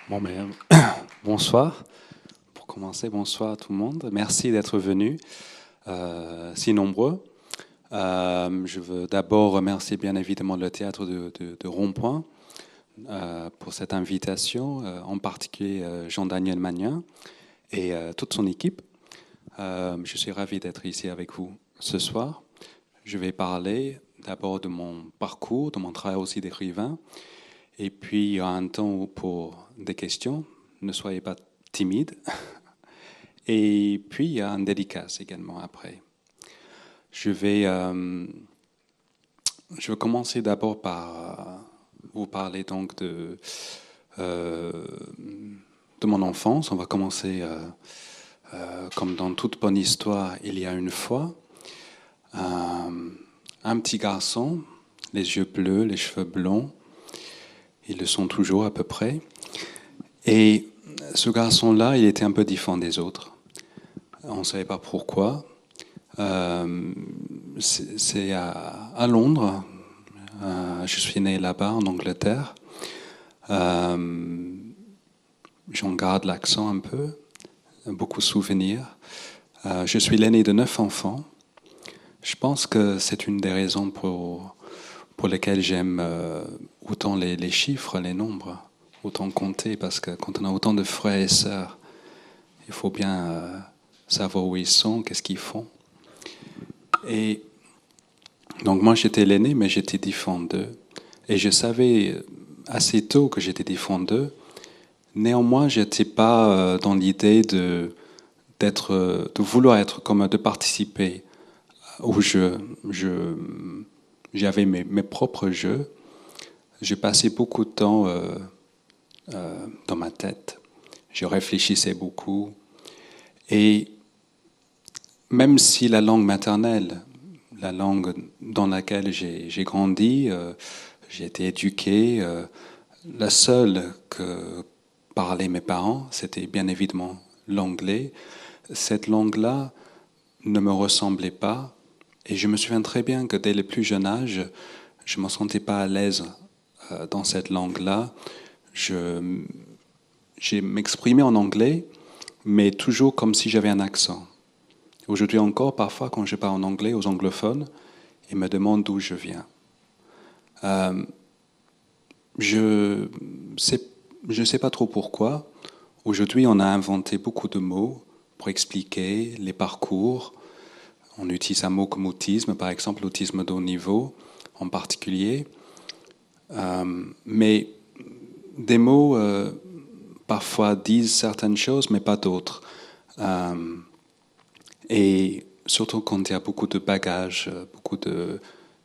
Bon, ben, bonsoir. Pour commencer, bonsoir à tout le monde. Merci d'être venus, si nombreux. Je veux d'abord remercier bien évidemment le théâtre de Rond-Point pour cette invitation, en particulier Jean-Daniel Magnin et toute son équipe. Je suis ravi d'être ici avec vous ce soir. Je vais parler d'abord de mon parcours, de mon travail aussi d'écrivain, et puis il y aura un temps pour des questions. Ne soyez pas timides. Et puis, il y a un dédicace également après. Je vais, euh, je vais commencer d'abord par vous parler donc de mon enfance. On va commencer comme dans toute bonne histoire, il y a une fois. Un petit garçon, les yeux bleus, les cheveux blonds. Ils le sont toujours à peu près. Et ce garçon-là, il était un peu différent des autres. On ne savait pas pourquoi. C'est à Londres. Je suis né là-bas, en Angleterre. J'en garde l'accent un peu, beaucoup de souvenirs. Je suis l'aîné de 9 enfants. Je pense que c'est une des raisons pour lesquelles j'aime autant les chiffres, les nombres, autant compter, parce que quand on a autant de frères et sœurs, il faut bien savoir où ils sont, qu'est-ce qu'ils font. Et donc moi j'étais l'aîné, mais j'étais différent d'eux. Et je savais assez tôt que j'étais différent d'eux. Néanmoins, j'étais pas dans l'idée de vouloir être comme eux, de participer au jeu. J'avais mes propres jeux. J'ai passé beaucoup de temps dans ma tête. Je réfléchissais beaucoup. Et même si la langue maternelle, la langue dans laquelle j'ai grandi, j'ai été éduqué, la seule que parlaient mes parents, c'était bien évidemment l'anglais. Cette langue-là ne me ressemblait pas, et je me souviens très bien que dès le plus jeune âge, je ne me sentais pas à l'aise dans cette langue-là. J'ai m'exprimé en anglais, mais toujours comme si j'avais un accent. Aujourd'hui encore, parfois, quand je parle en anglais aux anglophones, ils me demandent d'où je viens. Je sais, je sais pas trop pourquoi. Aujourd'hui, on a inventé beaucoup de mots pour expliquer les parcours. On utilise un mot comme autisme, par exemple, l'autisme de haut niveau en particulier. Mais des mots parfois disent certaines choses, mais pas d'autres. Et surtout quand il y a beaucoup de bagages, beaucoup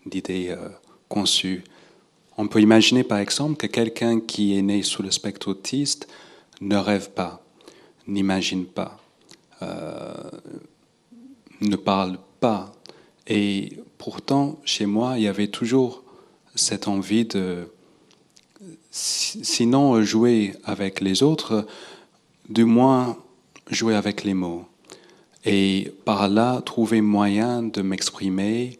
d'idées conçues. On peut imaginer par exemple que quelqu'un qui est né sous le spectre autiste ne rêve pas, n'imagine pas, ne parle pas. Et pourtant, chez moi, il y avait toujours cette envie de, sinon jouer avec les autres, du moins jouer avec les mots. Et par là, trouver moyen de m'exprimer,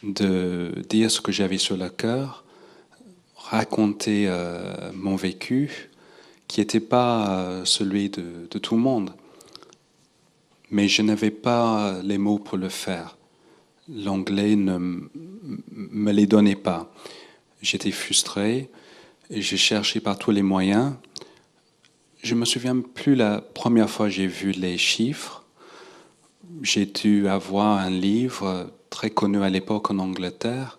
de dire ce que j'avais sur le cœur, raconter mon vécu, qui n'était pas celui de tout le monde. Mais je n'avais pas les mots pour le faire. L'anglais ne me les donnait pas. J'étais frustré et j'ai cherché par tous les moyens. Je me souviens plus la première fois que j'ai vu les chiffres. J'ai dû avoir un livre très connu à l'époque en Angleterre.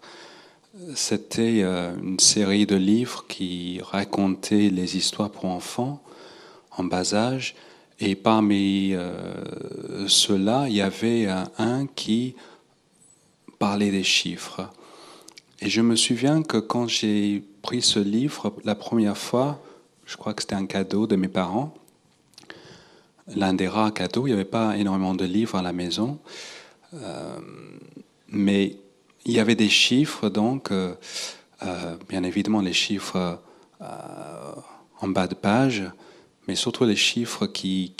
C'était une série de livres qui racontaient les histoires pour enfants en bas âge. Et parmi ceux-là, il y avait un qui parlait des chiffres. Et je me souviens que quand j'ai pris ce livre la première fois, je crois que c'était un cadeau de mes parents, l'un des rares cadeaux, il n'y avait pas énormément de livres à la maison, mais il y avait des chiffres, donc, bien évidemment les chiffres en bas de page, mais surtout les chiffres qui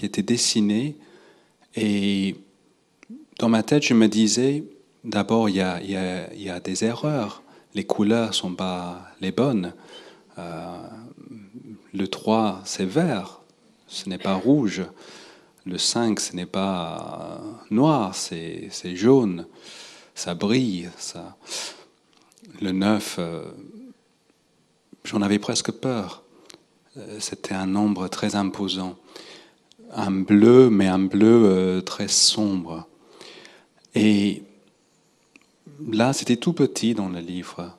étaient dessinés. Et dans ma tête, je me disais, d'abord, il y a des erreurs. Les couleurs ne sont pas les bonnes. Le 3, c'est vert, ce n'est pas rouge. Le 5, ce n'est pas noir, c'est jaune. Ça brille. Ça. Le 9, j'en avais presque peur. C'était un nombre très imposant. Un bleu, mais un bleu très sombre. Et là, c'était tout petit dans le livre.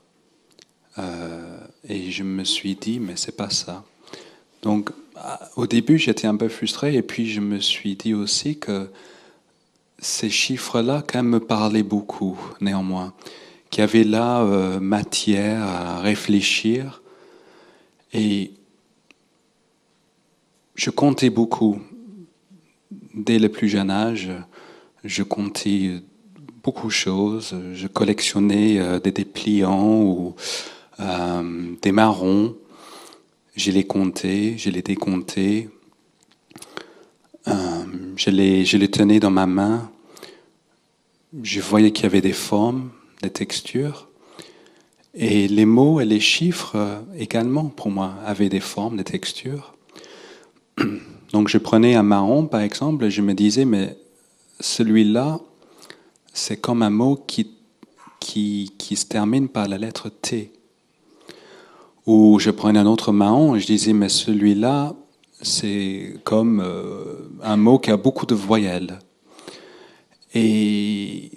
Et je me suis dit, mais c'est pas ça. Donc, au début, j'étais un peu frustré, et puis je me suis dit aussi que ces chiffres-là, quand même, me parlaient beaucoup, néanmoins. Qu'il y avait là matière à réfléchir. Et je comptais beaucoup. Dès le plus jeune âge, je comptais beaucoup de choses. Je collectionnais des dépliants ou des marrons. Je les comptais, je les décomptais. Je les tenais dans ma main. Je voyais qu'il y avait des formes, des textures. Et les mots et les chiffres également, pour moi, avaient des formes, des textures. Donc je prenais un marron, par exemple, et je me disais, mais celui-là, c'est comme un mot qui se termine par la lettre T. Ou je prenais un autre marron et je disais, mais celui-là, c'est comme un mot qui a beaucoup de voyelles. Et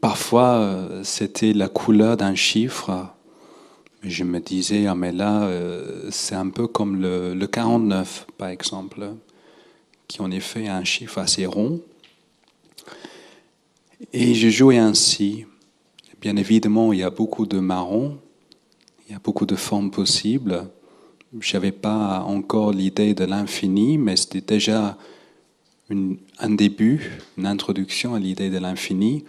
parfois, c'était la couleur d'un chiffre. Je me disais, ah mais là, c'est un peu comme le 49, par exemple, qui en effet est un chiffre assez rond. Et je jouais ainsi. Bien évidemment, il y a beaucoup de marrons, il y a beaucoup de formes possibles. Je n'avais pas encore l'idée de l'infini, mais c'était déjà un début, une introduction à l'idée de l'infini.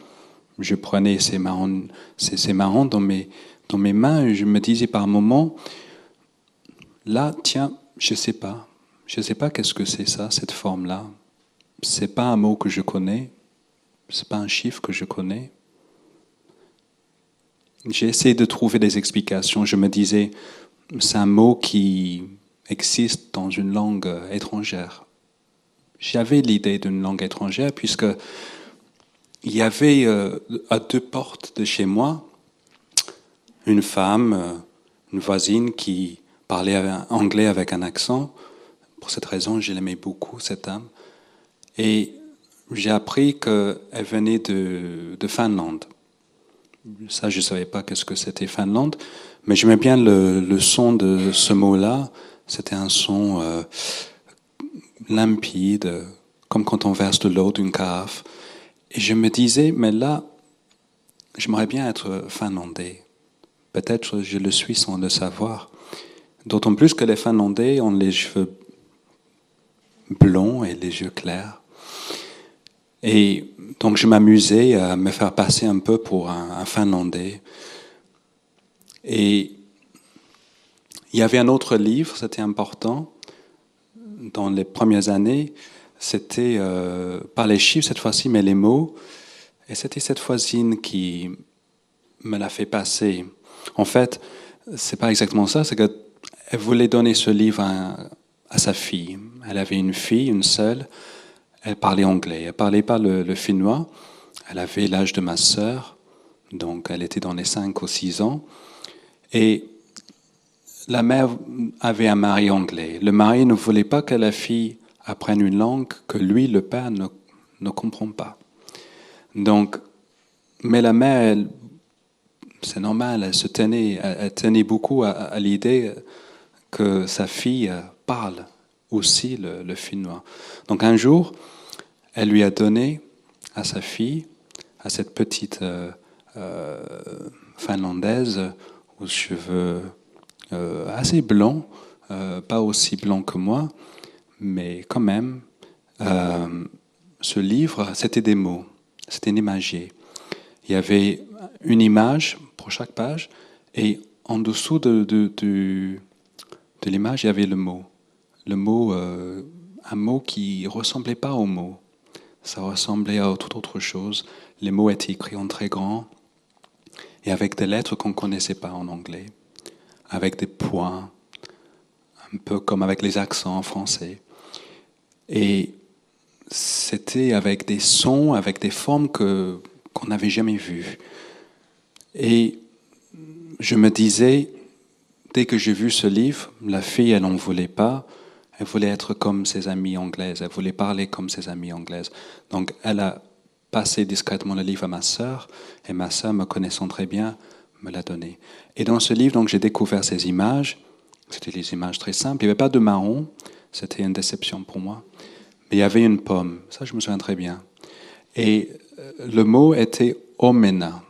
Je prenais ces marrons dans mes mains et je me disais par moments, là, tiens, je ne sais pas. Je ne sais pas qu'est-ce que c'est ça, cette forme-là. Ce n'est pas un mot que je connais, ce n'est pas un chiffre que je connais. J'ai essayé de trouver des explications. Je me disais, c'est un mot qui existe dans une langue étrangère. J'avais l'idée d'une langue étrangère puisque il y avait à 2 portes de chez moi une femme, une voisine qui parlait anglais avec un accent. Pour cette raison, je l'aimais beaucoup, cette dame. Et j'ai appris qu'elle venait de Finlande. Ça, je ne savais pas qu'est-ce que c'était Finlande, mais j'aimais bien le son de ce mot-là. C'était un son limpide, comme quand on verse de l'eau d'une carafe. Et je me disais, mais là, j'aimerais bien être finlandais. Peut-être je le suis sans le savoir. D'autant plus que les Finlandais ont les cheveux blonds et les yeux clairs. Et donc je m'amusais à me faire passer un peu pour un Finlandais. Et il y avait un autre livre, c'était important, dans les premières années, c'était pas les chiffres cette fois-ci, mais les mots. Et c'était cette voisine qui me l'a fait passer. En fait, c'est pas exactement ça, c'est qu'elle voulait donner ce livre à sa fille. Elle avait une fille, une seule. Elle parlait anglais. Elle parlait pas le finnois. Elle avait l'âge de ma sœur, donc elle était dans les 5 ou 6 ans. Et la mère avait un mari anglais. Le mari ne voulait pas que la fille apprenne une langue que lui, le père, ne comprend pas. Donc, mais la mère, c'est normal, elle tenait beaucoup à l'idée que sa fille parle aussi le finnois. Donc un jour, elle lui a donné à sa fille, à cette petite finlandaise aux cheveux assez blancs, pas aussi blancs que moi, mais quand même, ce livre, c'était des mots, c'était une imagerie. Il y avait une image pour chaque page, et en dessous de l'image, il y avait le mot. Le mot, un mot qui ne ressemblait pas au mot. Ça ressemblait à toute autre chose. Les mots étaient écrits en très grand et avec des lettres qu'on ne connaissait pas en anglais, avec des points, un peu comme avec les accents en français. Et c'était avec des sons, avec des formes qu'on n'avait jamais vues. Et je me disais, dès que j'ai vu ce livre, la fille, elle n'en voulait pas. Elle voulait être comme ses amies anglaises. Elle voulait parler comme ses amies anglaises. Donc, elle a passé discrètement le livre à ma sœur. Et ma sœur, me connaissant très bien, me l'a donné. Et dans ce livre, donc, j'ai découvert ces images. C'était des images très simples. Il n'y avait pas de marron. C'était une déception pour moi. Mais il y avait une pomme. Ça, je me souviens très bien. Et le mot était omena.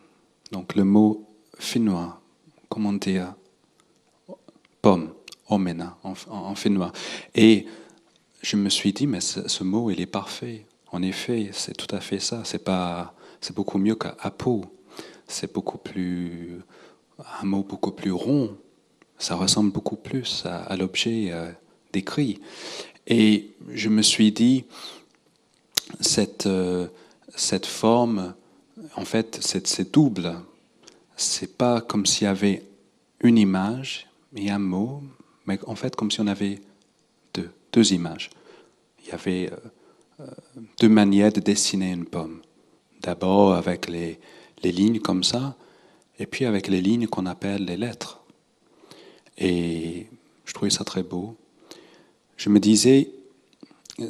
Donc, le mot finnois. Comment dire? Pomme, omena, en finnois. Et je me suis dit, mais ce mot, il est parfait. En effet, c'est tout à fait ça. C'est beaucoup mieux qu'apo. C'est un mot beaucoup plus rond. Ça ressemble beaucoup plus à l'objet décrit. Et je me suis dit, cette forme, en fait, c'est double. C'est pas comme s'il y avait une image et un mot, mais en fait comme si on avait deux images. Il y avait deux manières de dessiner une pomme. D'abord avec les lignes comme ça, et puis avec les lignes qu'on appelle les lettres. Et je trouvais ça très beau. Je me disais,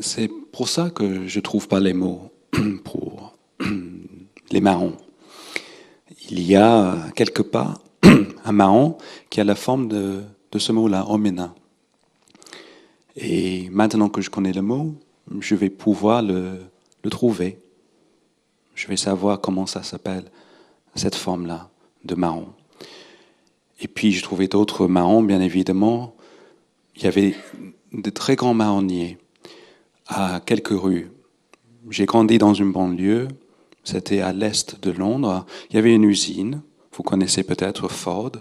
c'est pour ça que je ne trouve pas les mots pour les marrons. Il y a quelque part un marron qui a la forme de ce mot-là, omena. Et maintenant que je connais le mot, je vais pouvoir le trouver. Je vais savoir comment ça s'appelle, cette forme-là de marron. Et puis, je trouvais d'autres marrons, bien évidemment. Il y avait de très grands marronniers à quelques rues. J'ai grandi dans une banlieue, c'était à l'est de Londres. Il y avait une usine, vous connaissez peut-être Ford.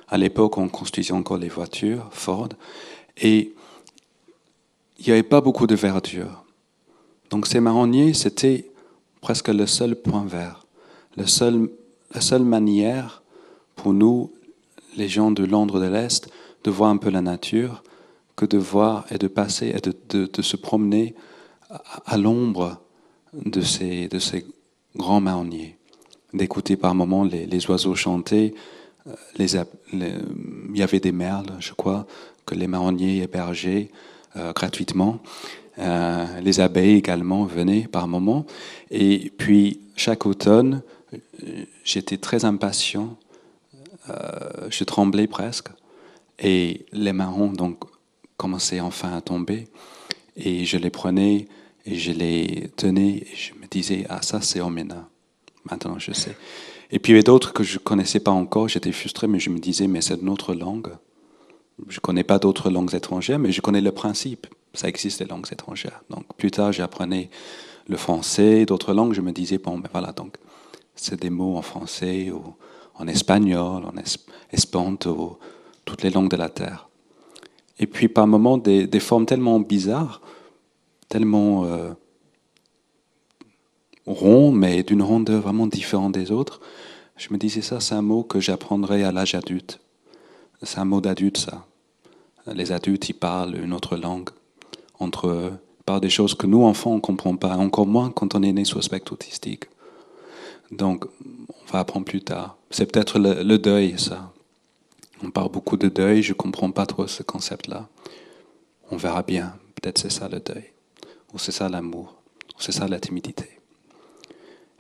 À l'époque, on construisait encore les voitures, Ford. Et il n'y avait pas beaucoup de verdure. Donc ces marronniers, c'était presque le seul point vert. La seule manière pour nous, les gens de Londres de l'Est, de voir un peu la nature, que de voir et de passer et de se promener à l'ombre de ces grands marronniers, d'écouter par moments les oiseaux chanter. Il y avait des merles, je crois, que les marronniers hébergeaient gratuitement. Les abeilles également venaient par moments. Et puis, chaque automne, j'étais très impatient. Je tremblais presque. Et les marrons donc commençaient enfin à tomber. Et je les prenais et je les tenais. Et je me disais, ah ça c'est omena. Maintenant je sais. Et puis il y avait d'autres que je ne connaissais pas encore. J'étais frustré, mais je me disais, mais c'est notre langue. Je ne connais pas d'autres langues étrangères, mais je connais le principe. Ça existe, les langues étrangères. Donc plus tard, j'apprenais le français, d'autres langues. Je me disais, bon, ben voilà, donc c'est des mots en français, ou en espagnol, en espéranto, toutes les langues de la terre. Et puis par moments, des formes tellement bizarres, tellement ronds, mais d'une rondeur vraiment différente des autres. Je me disais, ça, c'est un mot que j'apprendrai à l'âge adulte. C'est un mot d'adulte, ça. Les adultes, ils parlent une autre langue entre eux. Ils parlent des choses que nous, enfants, on ne comprend pas. Encore moins quand on est né sous le spectre autistique. Donc, on va apprendre plus tard. C'est peut-être le deuil, ça. On parle beaucoup de deuil, je ne comprends pas trop ce concept-là. On verra bien. Peut-être c'est ça le deuil. Ou c'est ça l'amour. Ou c'est ça la timidité.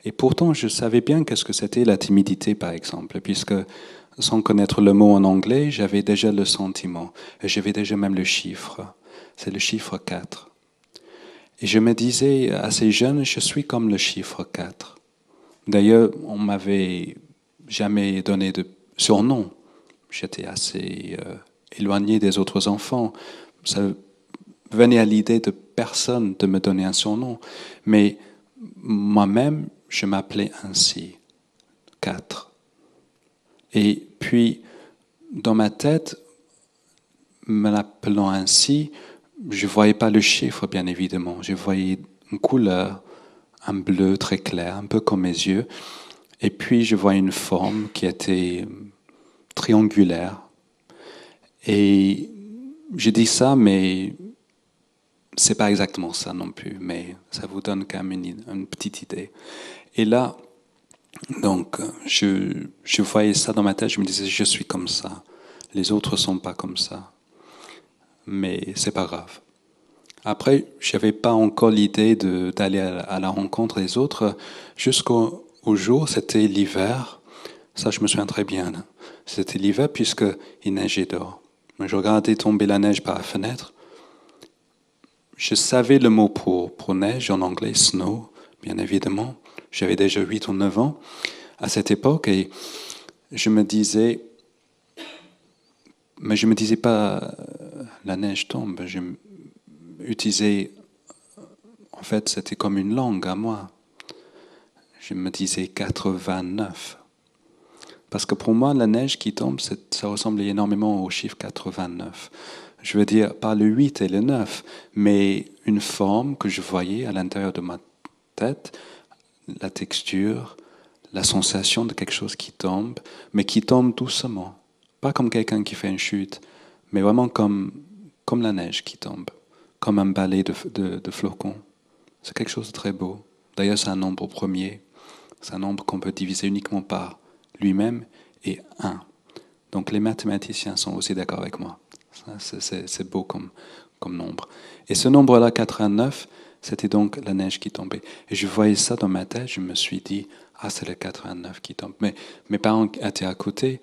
Et pourtant, je savais bien qu'est-ce que c'était la timidité, par exemple, puisque sans connaître le mot en anglais, j'avais déjà le sentiment. Et j'avais déjà même le chiffre. C'est le chiffre 4. Et je me disais, assez jeune, je suis comme le chiffre 4. D'ailleurs, on m'avait jamais donné de surnom. J'étais assez éloigné des autres enfants. Ça venait à l'idée de personne de me donner un surnom. Mais moi-même, je m'appelais ainsi, 4. Et puis, dans ma tête, me l'appelant ainsi, je ne voyais pas le chiffre, bien évidemment. Je voyais une couleur, un bleu très clair, un peu comme mes yeux. Et puis, je voyais une forme qui était triangulaire. Et je dis ça, mais c'est pas exactement ça non plus, mais ça vous donne quand même une petite idée. Et là, donc, je voyais ça dans ma tête, je me disais, je suis comme ça. Les autres sont pas comme ça. Mais c'est pas grave. Après, j'avais pas encore l'idée d'aller à la rencontre des autres jusqu'au jour, c'était l'hiver. Ça, je me souviens très bien. C'était l'hiver puisqu'il neigeait dehors. Je regardais tomber la neige par la fenêtre. Je savais le mot pour neige en anglais, snow, bien évidemment. J'avais déjà 8 ou 9 ans à cette époque et je me disais, mais je me disais pas la neige tombe. Je utilisais, en fait, c'était comme une langue à moi. Je me disais 89. Parce que pour moi, la neige qui tombe, ça ressemble énormément au chiffre 89. Je veux dire, pas le 8 et le 9, mais une forme que je voyais à l'intérieur de ma tête, la texture, la sensation de quelque chose qui tombe, mais qui tombe doucement. Pas comme quelqu'un qui fait une chute, mais vraiment comme la neige qui tombe, comme un balai de flocons. C'est quelque chose de très beau. D'ailleurs, c'est un nombre premier. C'est un nombre qu'on peut diviser uniquement par lui-même et 1. Donc les mathématiciens sont aussi d'accord avec moi. C'est beau comme nombre. Et ce nombre-là, 89, c'était donc la neige qui tombait. Et je voyais ça dans ma tête, je me suis dit, ah, c'est le 89 qui tombe. Mais mes parents étaient à côté,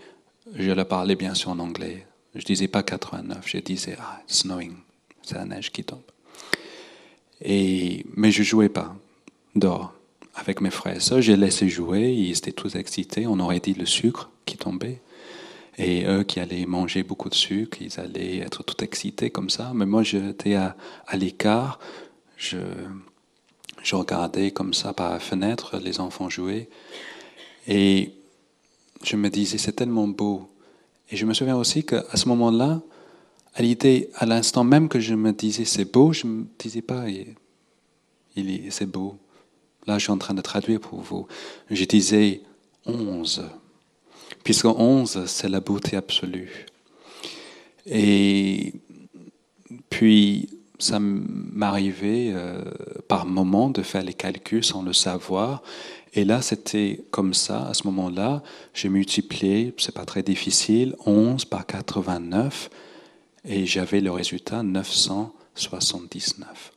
je leur parlais bien sûr en anglais. Je disais pas 89, je disais, ah, it's snowing, c'est la neige qui tombe. Mais je jouais pas dehors avec mes frères et sœurs. J'ai laissé jouer, ils étaient tous excités. On aurait dit le sucre qui tombait. Et eux qui allaient manger beaucoup de sucre, ils allaient être tout excités comme ça. Mais moi, j'étais à l'écart. Je regardais comme ça par la fenêtre les enfants jouer. Et je me disais, c'est tellement beau. Et je me souviens aussi qu'à ce moment-là, à l'instant même que je me disais c'est beau, je ne me disais pas c'est beau. Là, je suis en train de traduire pour vous. Je disais 11. Puisque 11, c'est la beauté absolue. Et puis, ça m'arrivait par moments de faire les calculs sans le savoir. Et là, c'était comme ça, à ce moment-là, j'ai multiplié, c'est pas très difficile, 11 par 89, et j'avais le résultat 979.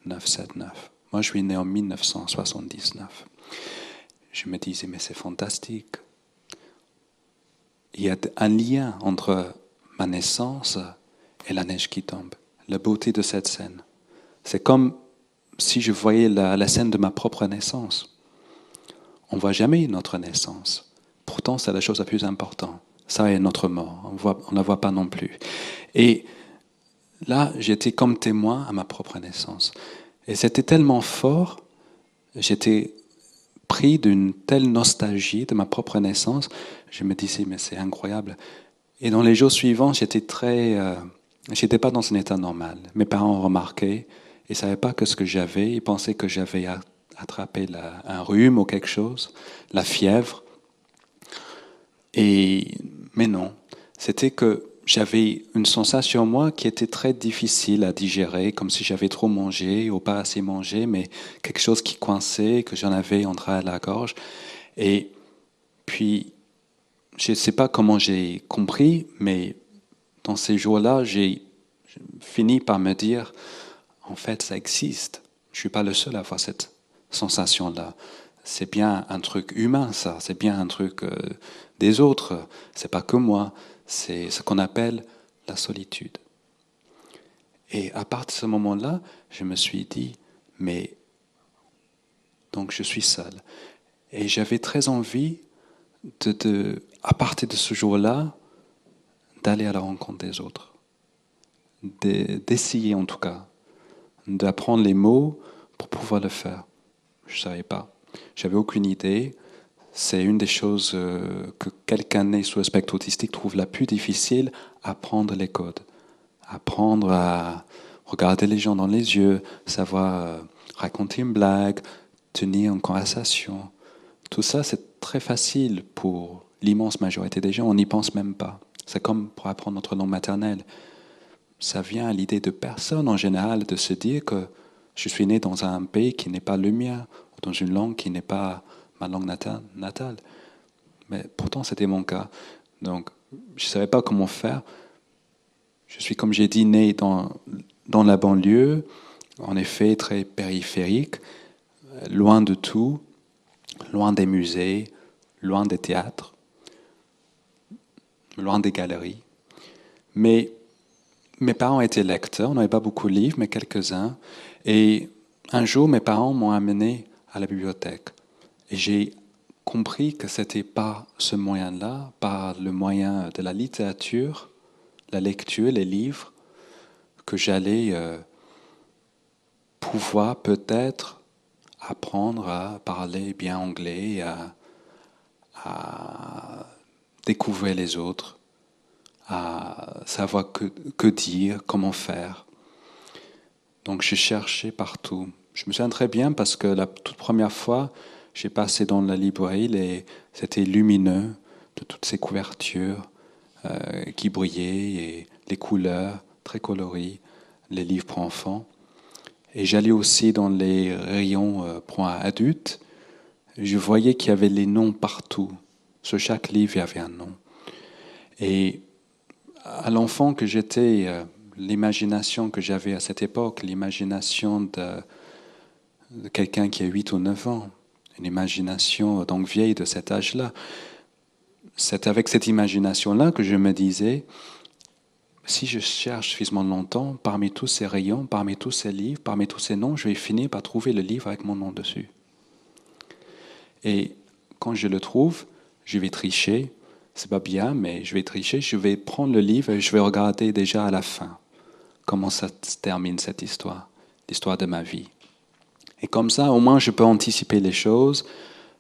979. Moi, je suis né en 1979. Je me disais, mais c'est fantastique. Il y a un lien entre ma naissance et la neige qui tombe. La beauté de cette scène. C'est comme si je voyais la scène de ma propre naissance. On ne voit jamais notre naissance. Pourtant, c'est la chose la plus importante. Ça et notre mort. On ne la voit pas non plus. Et là, j'étais comme témoin à ma propre naissance. Et c'était tellement fort, j'étais pris d'une telle nostalgie de ma propre naissance, je me disais, mais c'est incroyable. Et dans les jours suivants, j'étais pas dans un état normal. Mes parents ont remarqué, ils ne savaient pas que ce que j'avais, ils pensaient que j'avais attrapé un rhume ou quelque chose, la fièvre. Mais non, c'était que j'avais une sensation en moi qui était très difficile à digérer, comme si j'avais trop mangé ou pas assez mangé, mais quelque chose qui coinçait, que j'en avais entre la gorge. Et puis, je ne sais pas comment j'ai compris, mais dans ces jours-là, j'ai fini par me dire, en fait, ça existe. Je ne suis pas le seul à avoir cette sensation-là. C'est bien un truc humain, ça. C'est bien un truc des autres. C'est pas que moi. C'est ce qu'on appelle la solitude. Et à partir de ce moment-là, je me suis dit, mais donc je suis seul. Et j'avais très envie à partir de ce jour-là, d'aller à la rencontre des autres. D'essayer en tout cas, d'apprendre les mots pour pouvoir le faire. Je ne savais pas. J'avais aucune idée. C'est une des choses que quelqu'un né sous le spectre autistique trouve la plus difficile, apprendre les codes. Apprendre à regarder les gens dans les yeux, savoir raconter une blague, tenir une conversation. Tout ça, c'est très facile pour l'immense majorité des gens. On n'y pense même pas. C'est comme pour apprendre notre langue maternelle. ça vient à l'idée de personne en général de se dire que je suis né dans un pays qui n'est pas le mien, ou dans une langue qui n'est pas ma langue natale. Mais pourtant, c'était mon cas. Donc, je ne savais pas comment faire. Je suis, comme j'ai dit, né dans la banlieue, en effet très périphérique, loin de tout, loin des musées, loin des théâtres, loin des galeries. Mais mes parents étaient lecteurs, on n'avait pas beaucoup de livres, mais quelques-uns. Et un jour, mes parents m'ont amené à la bibliothèque. Et j'ai compris que c'était par ce moyen-là, par le moyen de la littérature, la lecture, les livres, que j'allais pouvoir peut-être apprendre à parler bien anglais, à découvrir les autres, à savoir que dire, comment faire. Donc je cherchais partout. Je me souviens très bien parce que la toute première fois, j'ai passé dans la librairie, c'était lumineux de toutes ces couvertures qui brillaient et les couleurs très colorées, les livres pour enfants. Et j'allais aussi dans les rayons pour adultes. Je voyais qu'il y avait les noms partout. Sur chaque livre, il y avait un nom. Et à l'enfant que j'étais, l'imagination que j'avais à cette époque, l'imagination de quelqu'un qui a 8 ou 9 ans, une imagination donc vieille de cet âge-là, c'est avec cette imagination-là que je me disais, si je cherche suffisamment longtemps, parmi tous ces rayons, parmi tous ces livres, parmi tous ces noms, je vais finir par trouver le livre avec mon nom dessus. Et quand je le trouve, je vais tricher. C'est pas bien, mais je vais tricher. Je vais prendre le livre et je vais regarder déjà à la fin comment ça se termine cette histoire, l'histoire de ma vie. Et comme ça, au moins, je peux anticiper les choses,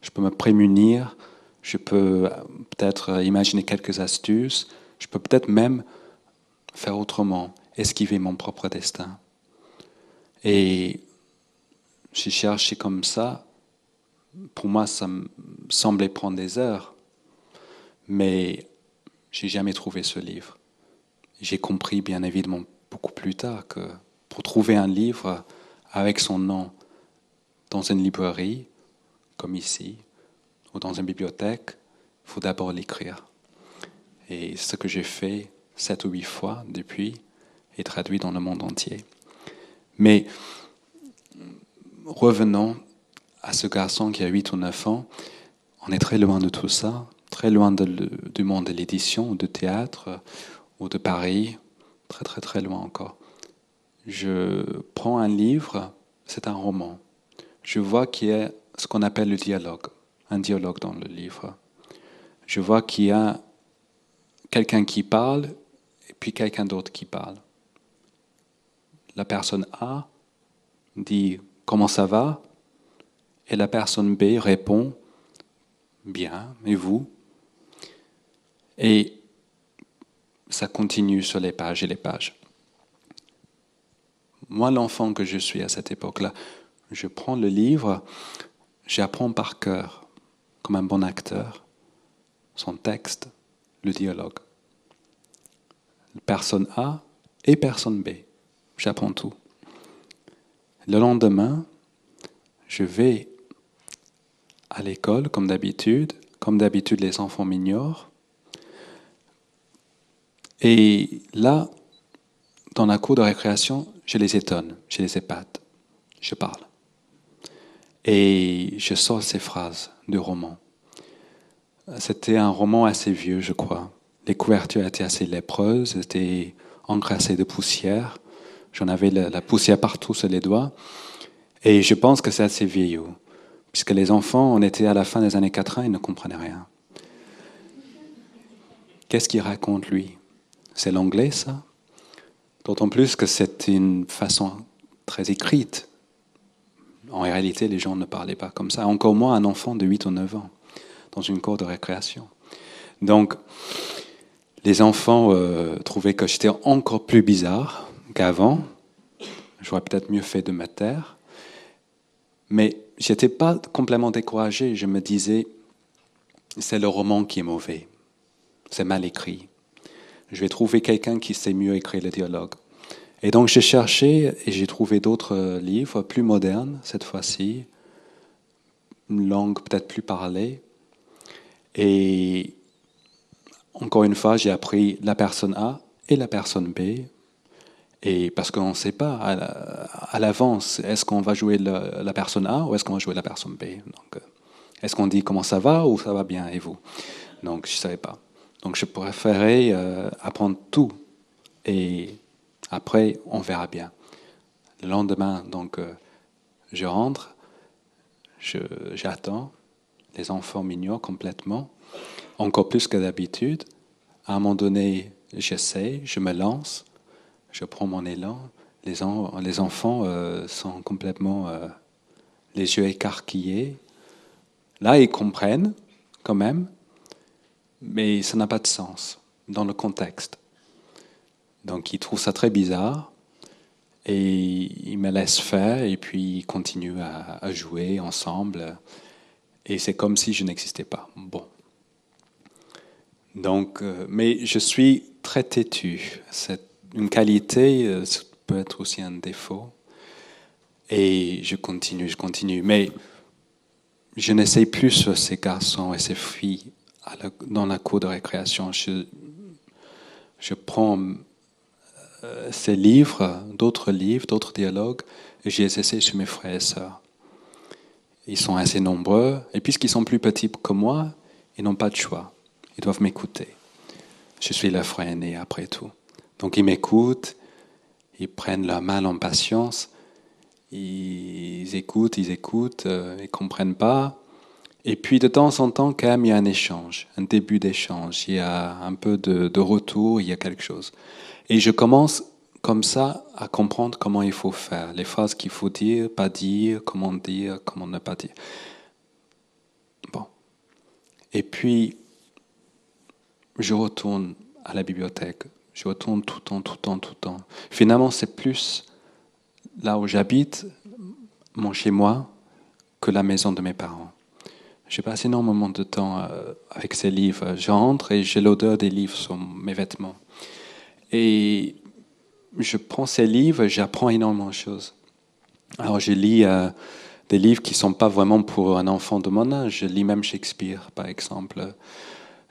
je peux me prémunir, je peux peut-être imaginer quelques astuces, je peux peut-être même faire autrement, esquiver mon propre destin. Et j'ai cherché comme ça. Pour moi, ça me semblait prendre des heures, mais j'ai jamais trouvé ce livre. J'ai compris, bien évidemment, beaucoup plus tard que pour trouver un livre avec son nom dans une librairie, comme ici, ou dans une bibliothèque, il faut d'abord l'écrire. Et ce que j'ai fait 7 ou 8 fois depuis est traduit dans le monde entier. Mais revenons à ce garçon qui a 8 ou 9 ans, on est très loin de tout ça, très loin du monde de l'édition, ou de théâtre, ou de Paris, très très très loin encore. Je prends un livre, c'est un roman. Je vois qu'il y a ce qu'on appelle le dialogue, un dialogue dans le livre. Je vois qu'il y a quelqu'un qui parle et puis quelqu'un d'autre qui parle. La personne A dit « Comment ça va ?» et la personne B répond « Bien, et vous ?» Et ça continue sur les pages et les pages. Moi, l'enfant que je suis à cette époque-là, je prends le livre, j'apprends par cœur, comme un bon acteur, son texte, le dialogue. Personne A et personne B. J'apprends tout. Le lendemain, je vais à l'école, comme d'habitude. Comme d'habitude, les enfants m'ignorent. Et là, dans la cour de récréation, je les étonne, je les épate, je parle. Et je sors ces phrases de roman. C'était un roman assez vieux, je crois. Les couvertures étaient assez lépreuses, étaient encrassées de poussière. J'en avais la poussière partout sur les doigts. Et je pense que c'est assez vieillot. Puisque les enfants, on était à la fin des années 80, ils ne comprenaient rien. Qu'est-ce qu'il raconte, lui? C'est l'anglais, ça? D'autant plus que c'est une façon très écrite. En réalité, les gens ne parlaient pas comme ça. Encore moins un enfant de 8 ou 9 ans, dans une cour de récréation. Donc, les enfants trouvaient que j'étais encore plus bizarre qu'avant. J'aurais peut-être mieux fait de me taire. Mais je n'étais pas complètement découragé. Je me disais, c'est le roman qui est mauvais. C'est mal écrit. Je vais trouver quelqu'un qui sait mieux écrire le dialogue. Et donc j'ai cherché et j'ai trouvé d'autres livres plus modernes cette fois-ci, une langue peut-être plus parlée. Et encore une fois, j'ai appris la personne A et la personne B. Et parce qu'on ne sait pas à l'avance, est-ce qu'on va jouer la personne A ou est-ce qu'on va jouer la personne B. Donc, est-ce qu'on dit comment ça va ou ça va bien et vous? Donc je ne savais pas. Donc je préférais apprendre tout et après on verra bien. Le lendemain, donc je rentre, j'attends, les enfants m'ignorent complètement, encore plus que d'habitude. À un moment donné, j'essaie, je me lance, je prends mon élan. Les enfants sont complètement les yeux écarquillés. Là, ils comprennent quand même, mais ça n'a pas de sens dans le contexte. Donc, ils trouvent ça très bizarre et ils me laissent faire et puis ils continuent à jouer ensemble. Et c'est comme si je n'existais pas. Bon. Donc, mais je suis très têtu. C'est une qualité, ça peut être aussi un défaut. Et je continue. Mais je n'essaye plus sur ces garçons et ces filles dans la cour de récréation. Je prends ces livres, d'autres dialogues, et je les essaie sur mes frères et sœurs. Ils sont assez nombreux, et puisqu'ils sont plus petits que moi, ils n'ont pas de choix. Ils doivent m'écouter. Je suis leur frère aîné, après tout. Donc ils m'écoutent, ils prennent leur mal en patience, ils écoutent, ils ne comprennent pas. Et puis de temps en temps, quand même, il y a un échange, un début d'échange. Il y a un peu de retour, il y a quelque chose. Et je commence comme ça à comprendre comment il faut faire, les phrases qu'il faut dire, comment ne pas dire. Bon. Et puis, je retourne à la bibliothèque. Je retourne tout le temps. Finalement, c'est plus là où j'habite, mon chez-moi, que la maison de mes parents. Je passe énormément de temps avec ces livres. J'entre et j'ai l'odeur des livres sur mes vêtements. Et je prends ces livres et j'apprends énormément de choses. Alors je lis des livres qui ne sont pas vraiment pour un enfant de mon âge. Je lis même Shakespeare, par exemple.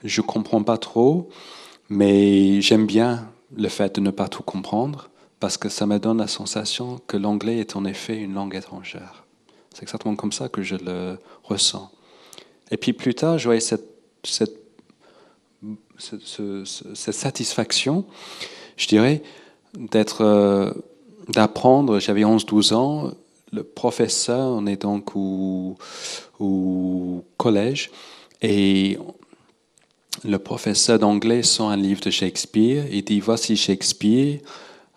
Je ne comprends pas trop, mais j'aime bien le fait de ne pas tout comprendre, parce que ça me donne la sensation que l'anglais est en effet une langue étrangère. C'est exactement comme ça que je le ressens. Et puis plus tard, j'aurai cette satisfaction, je dirais, d'apprendre. J'avais 11-12 ans, le professeur, on est donc au collège, et le professeur d'anglais sort un livre de Shakespeare, il dit voici Shakespeare,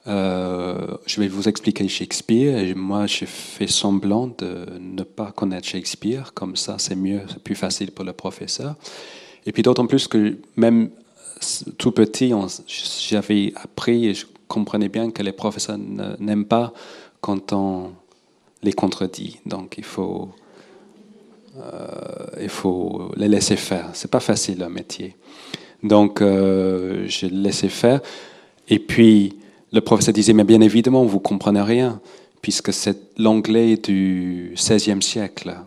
je vais vous expliquer Shakespeare, et moi je fais semblant de ne pas connaître Shakespeare, comme ça c'est mieux, c'est plus facile pour le professeur. Et puis d'autant plus que même tout petit, j'avais appris et je comprenais bien que les professeurs n'aiment pas quand on les contredit. Donc il faut les laisser faire. C'est pas facile un métier. Donc je les laissais faire. Et puis le professeur disait, mais bien évidemment, vous comprenez rien, puisque c'est l'anglais du XVIe siècle.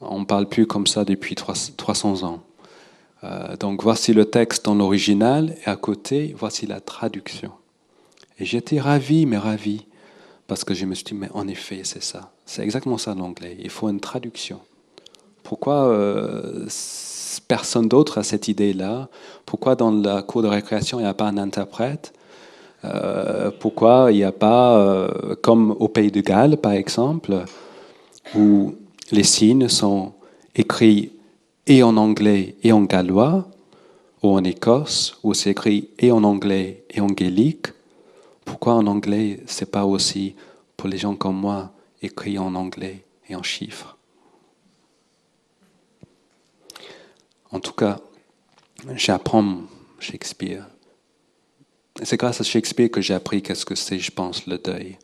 On ne parle plus comme ça depuis 300 ans. Donc voici le texte dans l'original, et à côté, voici la traduction. Et j'étais ravi, parce que je me suis dit, mais en effet, c'est ça. C'est exactement ça l'anglais. Il faut une traduction. Pourquoi personne d'autre a cette idée-là? Pourquoi dans la cour de récréation, il n'y a pas un interprète? Pourquoi il n'y a pas, comme au Pays de Galles, par exemple, où les signes sont écrits et en anglais et en gallois, ou en Écosse, où c'est écrit et en anglais et en gaélique? Pourquoi en anglais, c'est pas aussi, pour les gens comme moi, écrit en anglais et en chiffres? En tout cas, j'apprends Shakespeare. C'est grâce à Shakespeare que j'ai appris qu'est-ce que c'est, je pense, le deuil.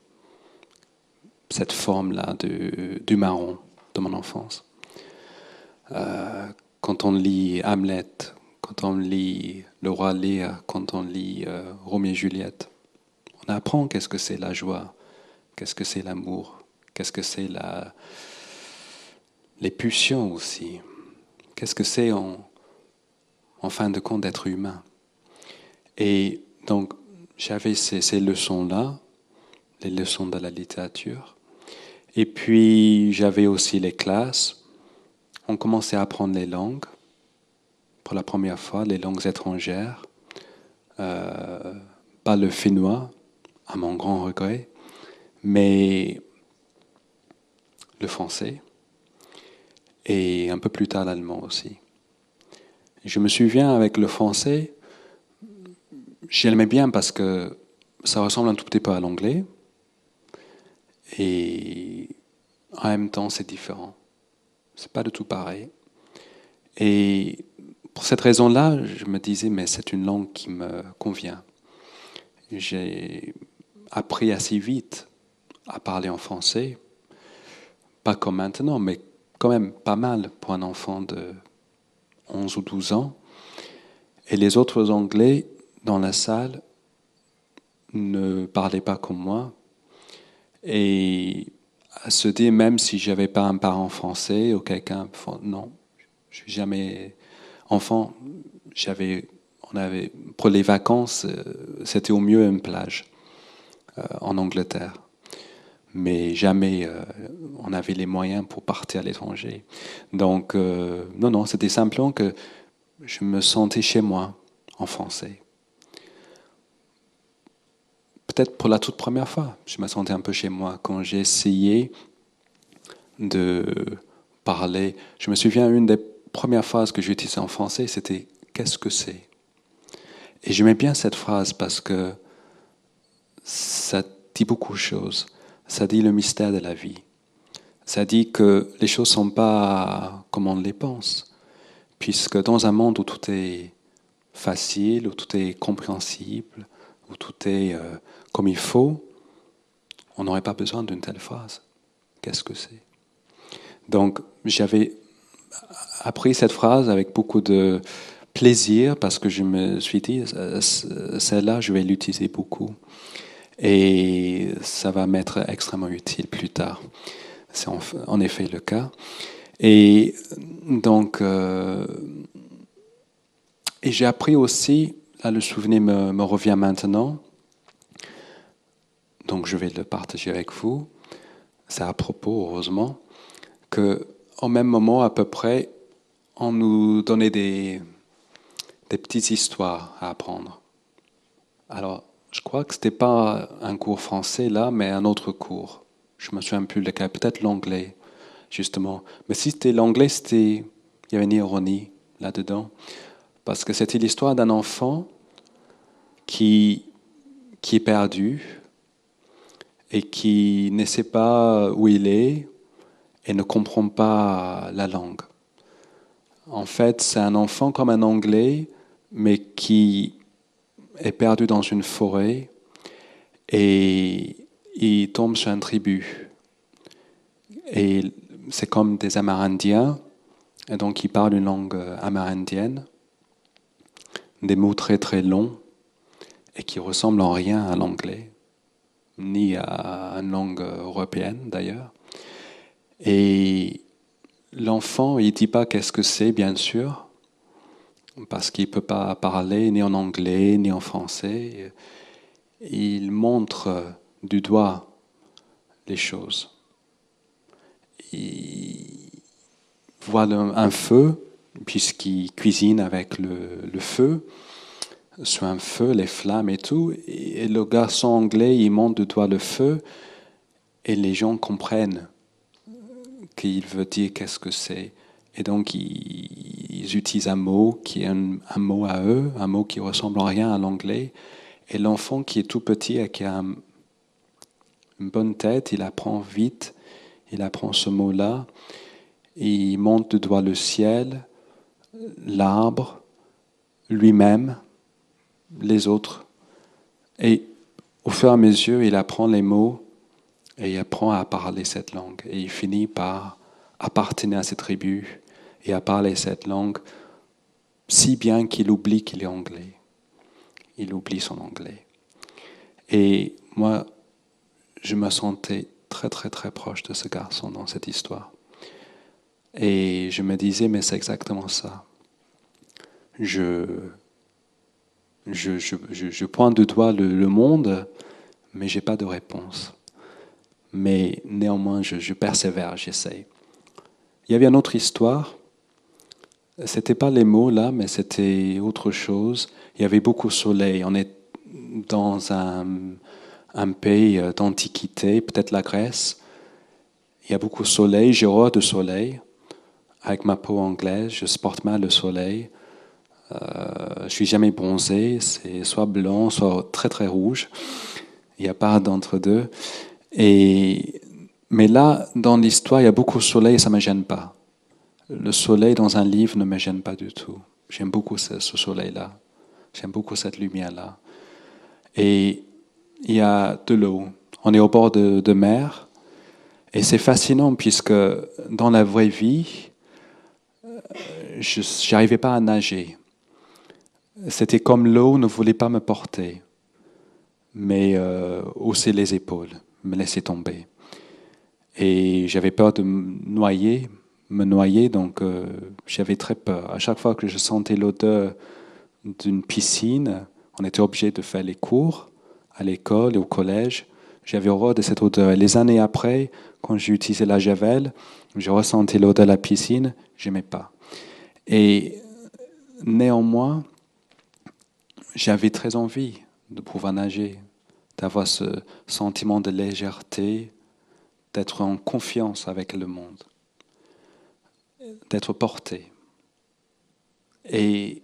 Cette forme-là du marron de mon enfance. Quand on lit Hamlet, quand on lit Le Roi Lear, quand on lit Roméo et Juliette, On apprend qu'est-ce que c'est la joie, qu'est-ce que c'est l'amour, qu'est-ce que c'est les pulsions aussi, qu'est-ce que c'est en fin de compte d'être humain. Et donc j'avais ces leçons-là, les leçons de la littérature. Et puis j'avais aussi les classes. On commençait à apprendre les langues, pour la première fois, les langues étrangères. Pas le finnois, à mon grand regret, mais le français et un peu plus tard l'allemand aussi. Je me souviens avec le français, j'aimais bien parce que ça ressemble un tout petit peu à l'anglais et en même temps c'est différent. C'est pas du tout pareil. Et pour cette raison-là, je me disais mais c'est une langue qui me convient. J'ai appris assez vite à parler en français, pas comme maintenant, mais quand même pas mal pour un enfant de 11 ou 12 ans. Et les autres Anglais dans la salle ne parlaient pas comme moi. Et à se dire, même si j'avais pas un parent français ou quelqu'un, non, je suis jamais enfant. On avait, pour les vacances, c'était au mieux une plage en Angleterre. Mais jamais on avait les moyens pour partir à l'étranger. Donc, non, c'était simplement que je me sentais chez moi en français. Peut-être pour la toute première fois, je me sentais un peu chez moi quand j'ai essayé de parler. Je me souviens, une des premières phrases que j'ai utilisées en français, c'était « qu'est-ce que c'est ?» Et j'aimais bien cette phrase parce que ça dit beaucoup de choses. Ça dit le mystère de la vie. Ça dit que les choses ne sont pas comme on les pense. Puisque dans un monde où tout est facile, où tout est compréhensible, où tout est comme il faut, on n'aurait pas besoin d'une telle phrase. Qu'est-ce que c'est ? Donc j'avais appris cette phrase avec beaucoup de plaisir parce que je me suis dit, celle-là, je vais l'utiliser beaucoup. Et ça va m'être extrêmement utile plus tard. C'est en effet le cas. Et donc, et j'ai appris aussi, là le souvenir me revient maintenant, donc je vais le partager avec vous, c'est à propos, heureusement, qu'au même moment à peu près, on nous donnait des petites histoires à apprendre. Alors, je crois que ce n'était pas un cours français là, mais un autre cours. Je me souviens plus lequel, peut-être l'anglais, justement. Mais si c'était l'anglais, il y avait une ironie là-dedans. Parce que c'était l'histoire d'un enfant qui est perdu et qui ne sait pas où il est et ne comprend pas la langue. En fait, c'est un enfant comme un Anglais, mais qui est perdu dans une forêt et il tombe sur une tribu. Et c'est comme des Amérindiens, et donc ils parlent une langue amérindienne, des mots très très longs et qui ressemblent en rien à l'anglais, ni à une langue européenne d'ailleurs. Et l'enfant, il ne dit pas qu'est-ce que c'est, bien sûr, parce qu'il ne peut pas parler ni en anglais ni en français. Il montre du doigt les choses. Il voit un feu, puisqu'il cuisine avec le feu, sur un feu, les flammes et tout. Et le garçon anglais, il montre du doigt le feu, et les gens comprennent qu'il veut dire qu'est-ce que c'est. Et donc, ils utilisent un mot qui est un mot à eux, un mot qui ressemble en rien à l'anglais. Et l'enfant qui est tout petit et qui a une bonne tête, il apprend vite, il apprend ce mot-là. Il montre du doigt le ciel, l'arbre, lui-même, les autres. Et au fur et à mesure, il apprend les mots et il apprend à parler cette langue. Et il finit par appartenir à cette tribu et à parler cette langue si bien qu'il oublie qu'il est anglais. Il oublie son anglais. Et moi, je me sentais très très très proche de ce garçon dans cette histoire. Et je me disais, mais c'est exactement ça. Je pointe du doigt le monde, mais j'ai pas de réponse. Mais néanmoins, je persévère, j'essaye. Il y avait une autre histoire. C'était pas les mots là, mais c'était autre chose. Il y avait beaucoup de soleil. On est dans un pays d'antiquité, peut-être la Grèce. Il y a beaucoup de soleil. J'ai horreur de soleil. Avec ma peau anglaise, je supporte mal le soleil. Je suis jamais bronzé. C'est soit blanc, soit très très rouge. Il n'y a pas d'entre-deux. Mais là, dans l'histoire, il y a beaucoup de soleil et ça ne me gêne pas. Le soleil dans un livre ne me gêne pas du tout. J'aime beaucoup ce soleil-là. J'aime beaucoup cette lumière-là. Et il y a de l'eau. On est au bord de mer. Et c'est fascinant puisque dans la vraie vie, je n'arrivais pas à nager. C'était comme l'eau ne voulait pas me porter, mais hausser les épaules, me laisser tomber. Et j'avais peur de me noyer, donc j'avais très peur. À chaque fois que je sentais l'odeur d'une piscine, on était obligé de faire les cours à l'école et au collège. J'avais horreur de cette odeur. Et les années après, quand j'ai utilisé la javel, je ressentais l'odeur de la piscine, je n'aimais pas. Et néanmoins, j'avais très envie de pouvoir nager, d'avoir ce sentiment de légèreté, d'être en confiance avec le monde, d'être porté. Et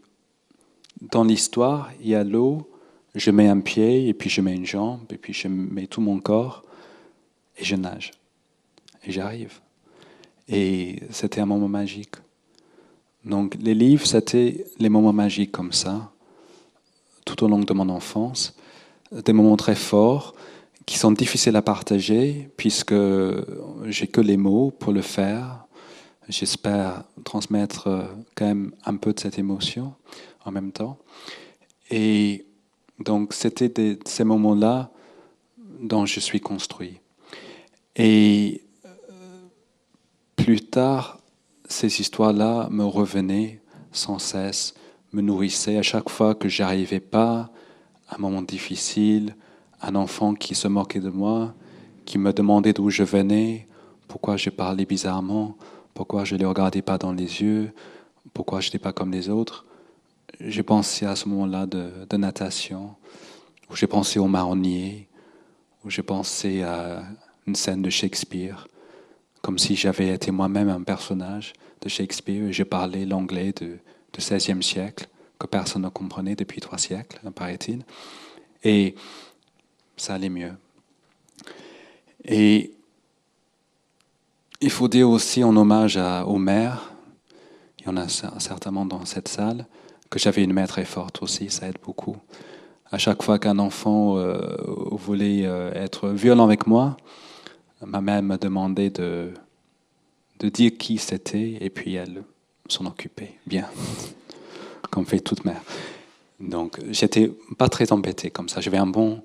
dans l'histoire, il y a l'eau, je mets un pied, et puis je mets une jambe, et puis je mets tout mon corps, et je nage. Et j'arrive. Et c'était un moment magique. Donc les livres, c'était les moments magiques comme ça, tout au long de mon enfance, des moments très forts, qui sont difficiles à partager, puisque j'ai que les mots pour le faire. J'espère transmettre quand même un peu de cette émotion en même temps. Et donc, c'était ces moments-là dont je suis construit. Et plus tard, ces histoires-là me revenaient sans cesse, me nourrissaient à chaque fois que j'arrivais pas à un moment difficile, un enfant qui se moquait de moi, qui me demandait d'où je venais, pourquoi je parlais bizarrement, pourquoi je ne les regardais pas dans les yeux, pourquoi je n'étais pas comme les autres. J'ai pensé à ce moment-là de natation, où j'ai pensé au marronnier, où j'ai pensé à une scène de Shakespeare, comme si j'avais été moi-même un personnage de Shakespeare et je parlais l'anglais du XVIe siècle, que personne ne comprenait depuis 3 siècles, paraît-il. Et ça allait mieux. Et il faut dire aussi en hommage aux mères, il y en a certainement dans cette salle, que j'avais une mère très forte aussi, ça aide beaucoup. À chaque fois qu'un enfant voulait être violent avec moi, ma mère me demandait de dire qui c'était et puis elle s'en occupait bien, comme fait toute mère. Donc j'étais pas très embêté comme ça, j'avais une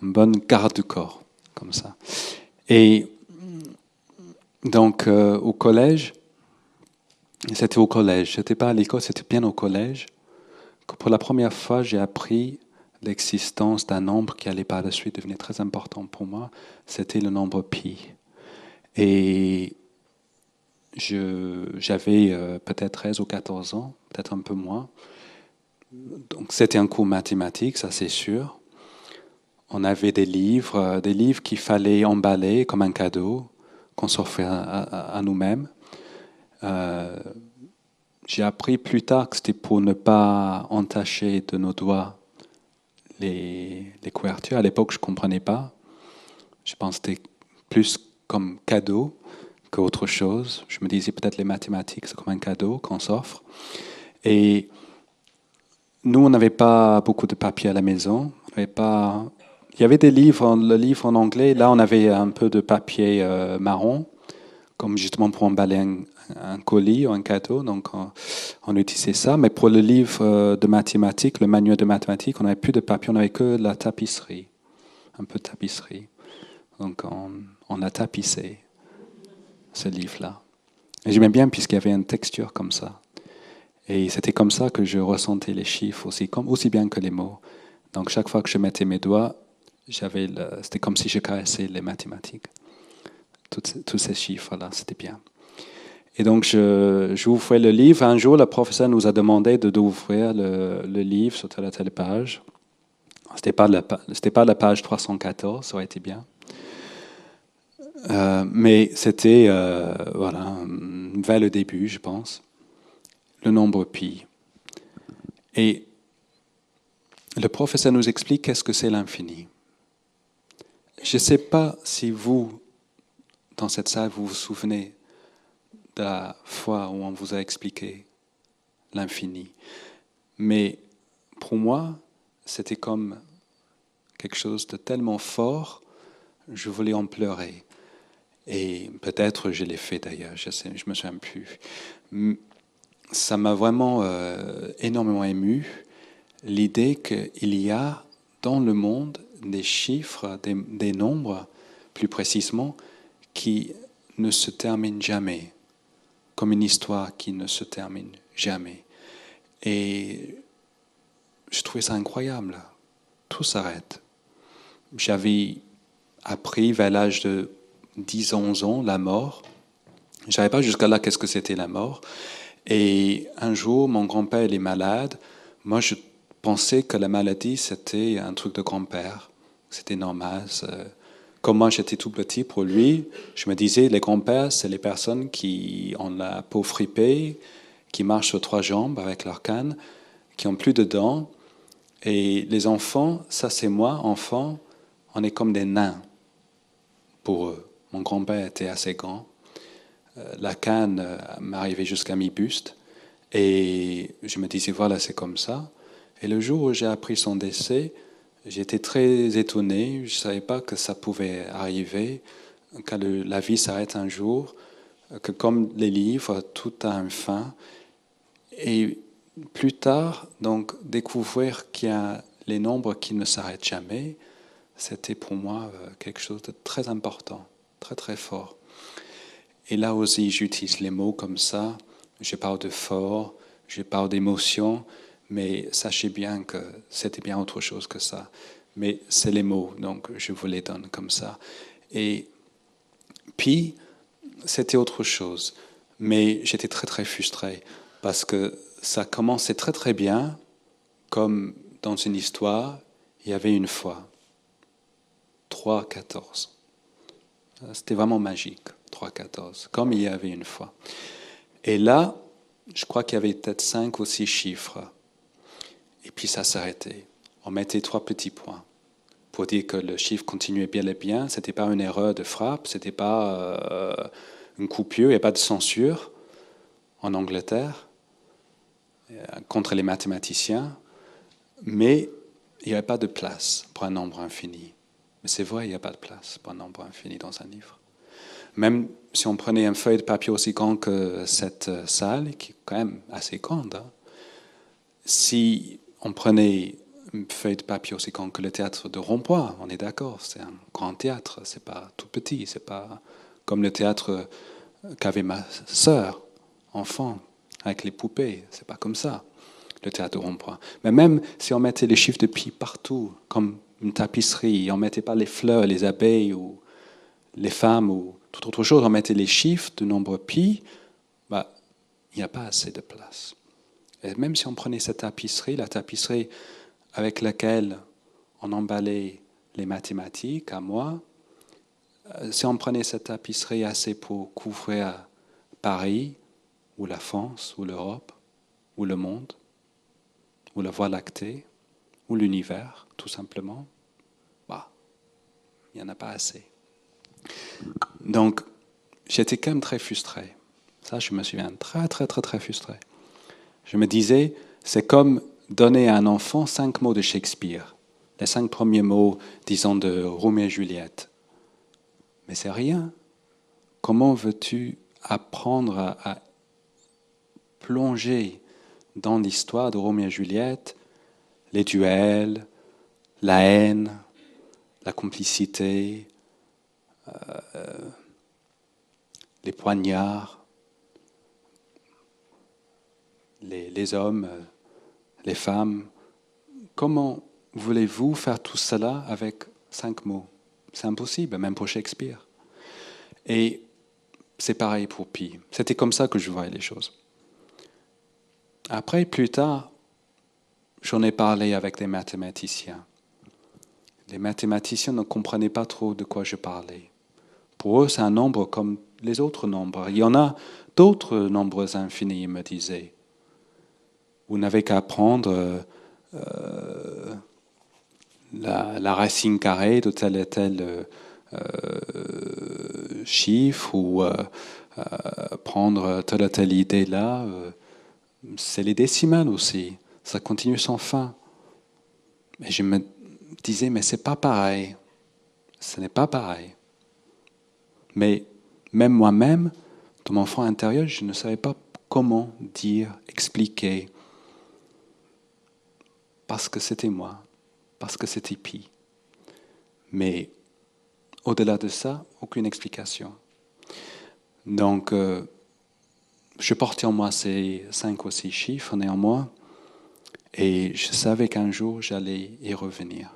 bonne garde du corps comme ça. Et donc au collège, c'était au collège, c'était pas à l'école, c'était bien au collège, que pour la première fois j'ai appris l'existence d'un nombre qui allait par la suite devenir très important pour moi, c'était le nombre pi. Et j'avais peut-être 13 ou 14 ans, peut-être un peu moins. Donc c'était un cours mathématique, ça c'est sûr. On avait des livres qu'il fallait emballer comme un cadeau, qu'on s'offrait à nous-mêmes. J'ai appris plus tard que c'était pour ne pas entacher de nos doigts les couvertures. À l'époque, je ne comprenais pas. Je pensais que c'était plus comme cadeau qu'autre chose. Je me disais peut-être les mathématiques, c'est comme un cadeau qu'on s'offre. Et nous, on n'avait pas beaucoup de papier à la maison. Il y avait des livres, le livre en anglais. Là, on avait un peu de papier marron, comme justement pour emballer un colis ou un cadeau. Donc, on utilisait ça. Mais pour le livre de mathématiques, le manuel de mathématiques, on n'avait plus de papier, on n'avait que la tapisserie. un peu de tapisserie. Donc on a tapissé ce livre-là. Et j'aimais bien puisqu'il y avait une texture comme ça. Et c'était comme ça que je ressentais les chiffres aussi bien que les mots. Donc chaque fois que je mettais mes doigts, c'était comme si je caressais les mathématiques. Tous ces chiffres-là, c'était bien. Et donc j'ouvrais le livre. Un jour, le professeur nous a demandé d'ouvrir le livre sur telle page. C'était pas la page 314, ça aurait été bien. Mais c'était vers le début, je pense, le nombre pi. Et le professeur nous explique qu'est-ce que c'est l'infini. Je ne sais pas si vous, dans cette salle, vous vous souvenez de la fois où on vous a expliqué l'infini. Mais pour moi, c'était comme quelque chose de tellement fort, je voulais en pleurer. Et peut-être je l'ai fait d'ailleurs, je me souviens plus. Ça m'a vraiment énormément ému, l'idée qu'il y a dans le monde des chiffres, des nombres, plus précisément, qui ne se terminent jamais, comme une histoire qui ne se termine jamais. Et je trouvais ça incroyable. Tout s'arrête. J'avais appris vers l'âge de 10, 11 ans la mort. Je ne savais pas jusqu'à là qu'est-ce que c'était la mort. Et un jour, mon grand-père il est malade. Moi, je pensais que la maladie, c'était un truc de grand-père. C'était normal. Comme moi, j'étais tout petit pour lui, je me disais, les grands-pères, c'est les personnes qui ont la peau fripée, qui marchent sur 3 jambes avec leur canne, qui ont plus de dents. Et les enfants, ça c'est moi, enfant, on est comme des nains pour eux. Mon grand-père était assez grand. La canne m'arrivait jusqu'à mi-buste. Et je me disais, voilà, c'est comme ça. Et le jour où j'ai appris son décès, j'étais très étonné. Je ne savais pas que ça pouvait arriver, que la vie s'arrête un jour, que comme les livres, tout a une fin. Et plus tard, donc, découvrir qu'il y a les nombres qui ne s'arrêtent jamais, c'était pour moi quelque chose de très important, très très fort. Et là aussi, j'utilise les mots comme ça. Je parle de fort, je parle d'émotion, mais sachez bien que c'était bien autre chose que ça. Mais c'est les mots, donc je vous les donne comme ça. Et puis, c'était autre chose. Mais j'étais très très frustré parce que ça commençait très très bien, comme dans une histoire, il y avait une fois. 3-14. C'était vraiment magique, 3-14, comme il y avait une fois. Et là, je crois qu'il y avait peut-être 5 ou 6 chiffres. Et puis ça s'arrêtait. On mettait 3 petits points pour dire que le chiffre continuait bien et bien. Ce n'était pas une erreur de frappe, ce n'était pas une coupure, il n'y a pas de censure en Angleterre contre les mathématiciens. Mais il n'y avait pas de place pour un nombre infini. Mais c'est vrai, il n'y a pas de place pour un nombre infini dans un livre. Même si on prenait une feuille de papier aussi grande que cette salle, qui est quand même assez grande, hein, si on prenait une feuille de papier aussi grande que le théâtre de Rond-Point, on est d'accord, c'est un grand théâtre, c'est pas tout petit, c'est pas comme le théâtre qu'avait ma sœur, enfant, avec les poupées, c'est pas comme ça, le théâtre de Rond-Point. Mais même si on mettait les chiffres de pi partout, comme une tapisserie, on mettait pas les fleurs, les abeilles ou les femmes ou toute autre chose, on mettait les chiffres de nombre pi, il n'y a pas assez de place. Et même si on prenait cette tapisserie, la tapisserie avec laquelle on emballait les mathématiques, à moi, si on prenait cette tapisserie assez pour couvrir Paris, ou la France, ou l'Europe, ou le monde, ou la Voie lactée, ou l'univers, tout simplement, il n'y en a pas assez. Donc, j'étais quand même très frustré. Ça, je me souviens, très, très, très, très frustré. Je me disais, c'est comme donner à un enfant 5 mots de Shakespeare. Les 5 premiers mots, disons, de Roméo et Juliette. Mais c'est rien. Comment veux-tu apprendre à plonger dans l'histoire de Roméo et Juliette, les duels, la haine, la complicité, les poignards, les hommes, les femmes. Comment voulez-vous faire tout cela avec 5 mots? C'est impossible, même pour Shakespeare. Et c'est pareil pour Pi. C'était comme ça que je voyais les choses. Après, plus tard, j'en ai parlé avec des mathématiciens. Les mathématiciens ne comprenaient pas trop de quoi je parlais. Pour eux, c'est un nombre comme les autres nombres. Il y en a d'autres nombres infinis, ils me disaient. Vous n'avez qu'à prendre la racine carrée de tel et tel chiffre ou prendre telle ou telle idée là. C'est les décimales aussi. Ça continue sans fin. Et je me disais, mais c'est pas pareil. Ce n'est pas pareil. Mais même moi-même, dans mon fond intérieur, je ne savais pas comment dire, expliquer. Parce que c'était moi. Parce que c'était Pi. Mais au-delà de ça, aucune explication. Donc, je portais en moi ces 5 ou 6 chiffres néanmoins, et je savais qu'un jour j'allais y revenir.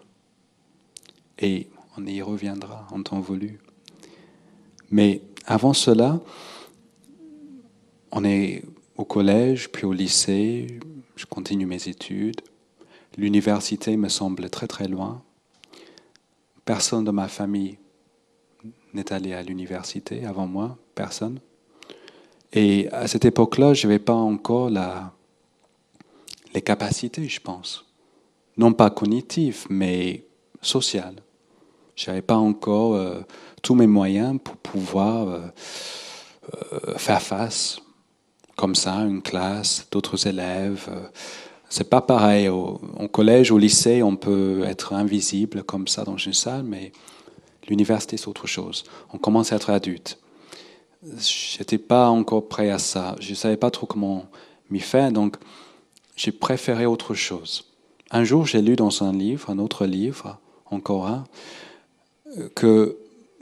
Et on y reviendra en temps voulu. Mais avant cela, on est au collège, puis au lycée, je continue mes études. L'université me semble très très loin. Personne de ma famille n'est allé à l'université avant moi, personne. Et à cette époque-là, je n'avais pas encore les capacités, je pense. Non pas cognitives, mais sociales. Je n'avais pas encore tous mes moyens pour pouvoir faire face, comme ça, à une classe, d'autres élèves. C'est pas pareil. Au collège, au lycée, on peut être invisible comme ça dans une salle, mais l'université, c'est autre chose. On commence à être adulte. J'étais pas encore prêt à ça. Je savais pas trop comment m'y faire, donc j'ai préféré autre chose. Un jour, j'ai lu dans un livre, un autre livre, encore un, que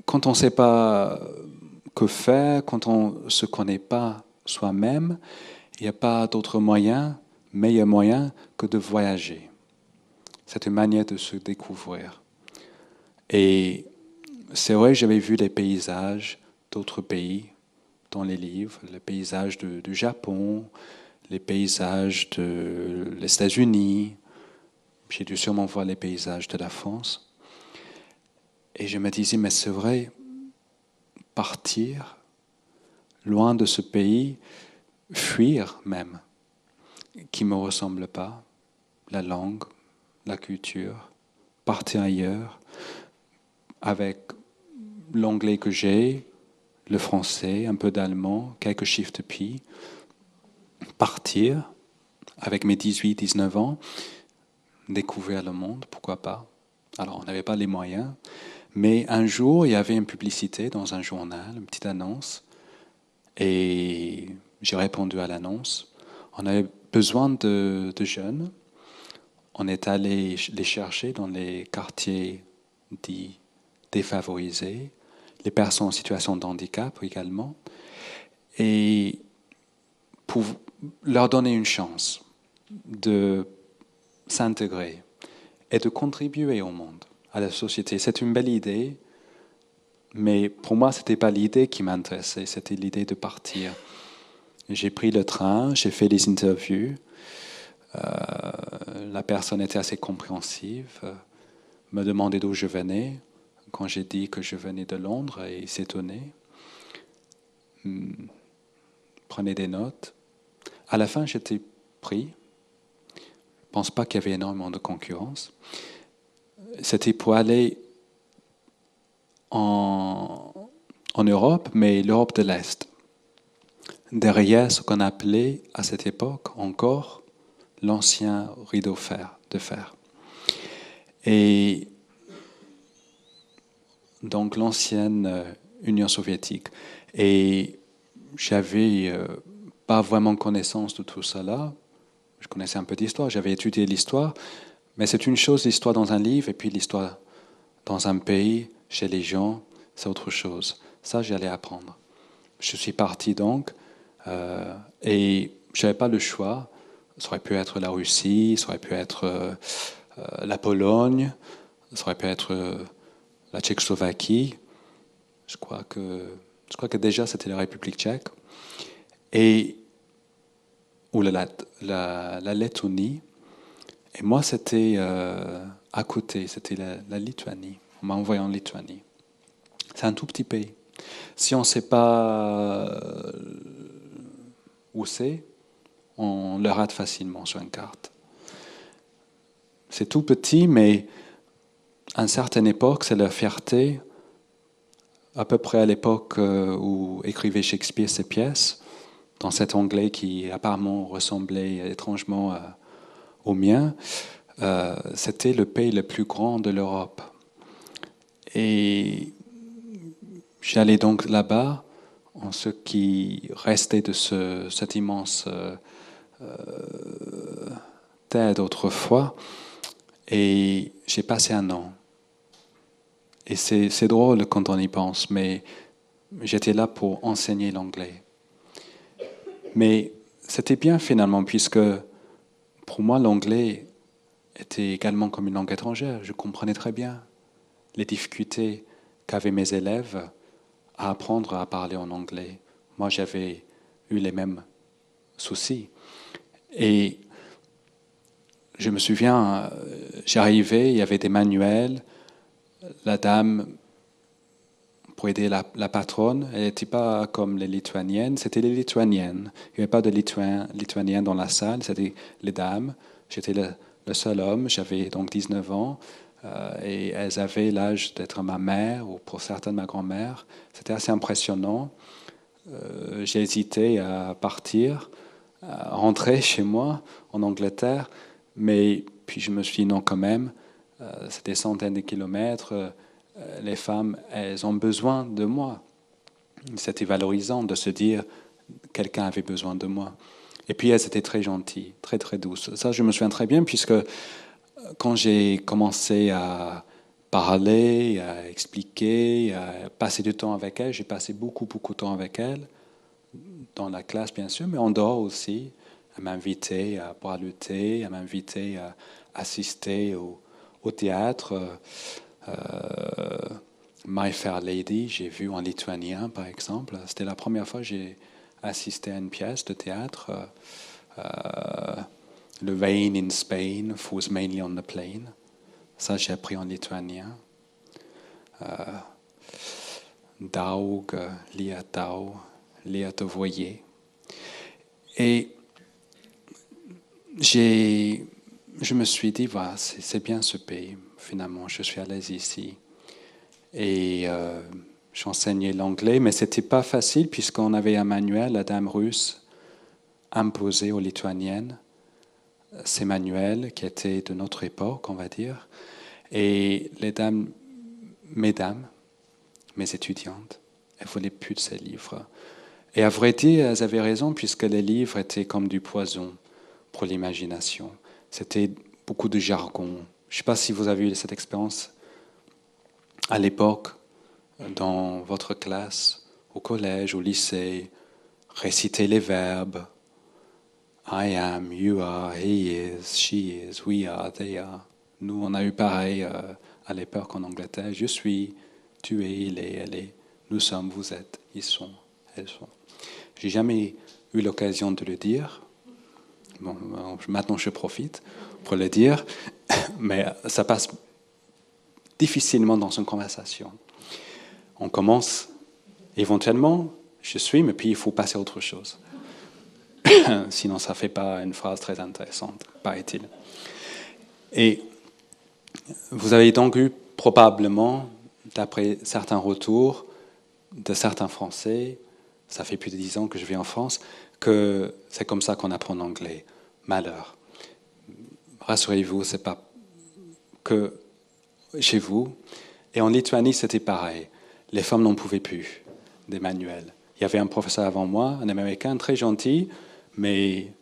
quand on ne sait pas que faire, quand on ne se connaît pas soi-même, il n'y a pas d'autre moyen, meilleur moyen que de voyager. C'est une manière de se découvrir. Et c'est vrai, j'avais vu les paysages d'autres pays dans les livres, les paysages du Japon, les paysages des États-Unis. J'ai dû sûrement voir les paysages de la France. Et je me disais, mais c'est vrai, partir loin de ce pays, fuir même, qui ne me ressemble pas, la langue, la culture, partir ailleurs, avec l'anglais que j'ai, le français, un peu d'allemand, quelques chiffres de pi, partir avec mes 18, 19 ans, découvrir le monde, pourquoi pas. Alors, on n'avait pas les moyens, mais un jour, il y avait une publicité dans un journal, une petite annonce, et j'ai répondu à l'annonce. On avait besoin de jeunes. On est allé les chercher dans les quartiers dits défavorisés, les personnes en situation de handicap également, et pour leur donner une chance de s'intégrer et de contribuer au monde, à la société. C'est une belle idée, mais pour moi, ce n'était pas l'idée qui m'intéressait, c'était l'idée de partir. J'ai pris le train, j'ai fait des interviews. La personne était assez compréhensive, me demandait d'où je venais. Quand j'ai dit que je venais de Londres, il s'étonnait. Prenait des notes. À la fin, j'étais pris. Je ne pense pas qu'il y avait énormément de concurrence. C'était pour aller en Europe, mais l'Europe de l'Est. Derrière ce qu'on appelait à cette époque encore l'ancien rideau de fer. Et donc l'ancienne Union soviétique. Et j'avais pas vraiment connaissance de tout cela. Je connaissais un peu d'histoire, j'avais étudié l'histoire, mais c'est une chose l'histoire dans un livre et puis l'histoire dans un pays, chez les gens, c'est autre chose. Ça, j'allais apprendre. Je suis parti donc, et je n'avais pas le choix. Ça aurait pu être la Russie, ça aurait pu être la Pologne, ça aurait pu être la Tchécoslovaquie. Je crois que déjà c'était la République tchèque. Ou la Lettonie. Et moi, c'était à côté, c'était la Lituanie. On m'a envoyé en Lituanie. C'est un tout petit pays. Si on ne sait pas où c'est, on le rate facilement sur une carte. C'est tout petit, mais à une certaine époque, c'est leur fierté, à peu près à l'époque où écrivait Shakespeare ses pièces, dans cet anglais qui apparemment ressemblait étrangement au mien, c'était le pays le plus grand de l'Europe. Et j'allais donc là-bas, en ce qui restait de cette immense terre d'autrefois, et j'ai passé un an. Et c'est drôle quand on y pense, mais j'étais là pour enseigner l'anglais. Mais c'était bien finalement, puisque pour moi, l'anglais était également comme une langue étrangère. Je comprenais très bien les difficultés qu'avaient mes élèves à apprendre à parler en anglais. Moi, j'avais eu les mêmes soucis. Et je me souviens, j'arrivais, il y avait des manuels. La dame, pour aider la patronne, elle n'était pas comme les lituaniennes, c'était les lituaniennes. Il n'y avait pas de lituaniens dans la salle, c'était les dames. J'étais le seul homme, j'avais donc 19 ans, et elles avaient l'âge d'être ma mère, ou pour certaines ma grand-mère. C'était assez impressionnant. J'ai hésité à partir, à rentrer chez moi en Angleterre, mais puis je me suis dit non quand même, c'est des centaines de kilomètres, les femmes, elles ont besoin de moi. C'était valorisant de se dire quelqu'un avait besoin de moi. Et puis elles étaient très gentilles, très très douces. Ça, je me souviens très bien, puisque quand j'ai commencé à parler, à expliquer, à passer du temps avec elles, j'ai passé beaucoup beaucoup de temps avec elles, dans la classe bien sûr, mais en dehors aussi. À m'inviter à boire le thé, à m'inviter à assister au théâtre. My Fair Lady, j'ai vu en lituanien par exemple. C'était la première fois que j'ai assisté à une pièce de théâtre. Le Rain in Spain falls mainly on the plain. Ça, j'ai appris en lituanien. Daug, liatau, liate voyer. Et je me suis dit, voilà, c'est bien ce pays, finalement, je suis à l'aise ici. Et j'enseignais l'anglais, mais ce n'était pas facile puisqu'on avait un manuel, la dame russe imposé aux lituaniennes, ces manuels qui étaient de notre époque, on va dire. Et mes étudiantes, elles ne voulaient plus de ces livres. Et à vrai dire, elles avaient raison puisque les livres étaient comme du poison pour l'imagination. C'était beaucoup de jargon. Je ne sais pas si vous avez eu cette expérience à l'époque, dans votre classe, au collège, au lycée, réciter les verbes. I am, you are, he is, she is, we are, they are. Nous, on a eu pareil à l'époque en Angleterre. Je suis, tu es, il est, elle est. Nous sommes, vous êtes, ils sont, elles sont. J'ai jamais eu l'occasion de le dire. Bon, maintenant je profite pour le dire, mais ça passe difficilement dans une conversation. On commence éventuellement, je suis, mais puis il faut passer à autre chose. Sinon, ça ne fait pas une phrase très intéressante, paraît-il. Et vous avez donc eu probablement, d'après certains retours de certains Français, ça fait plus de 10 ans que je vis en France, que c'est comme ça qu'on apprend l'anglais. Malheur. Rassurez-vous, c'est pas que chez vous. Et en Lituanie, c'était pareil. Les femmes n'en pouvaient plus des manuels. Il y avait un professeur avant moi, un Américain très gentil, mais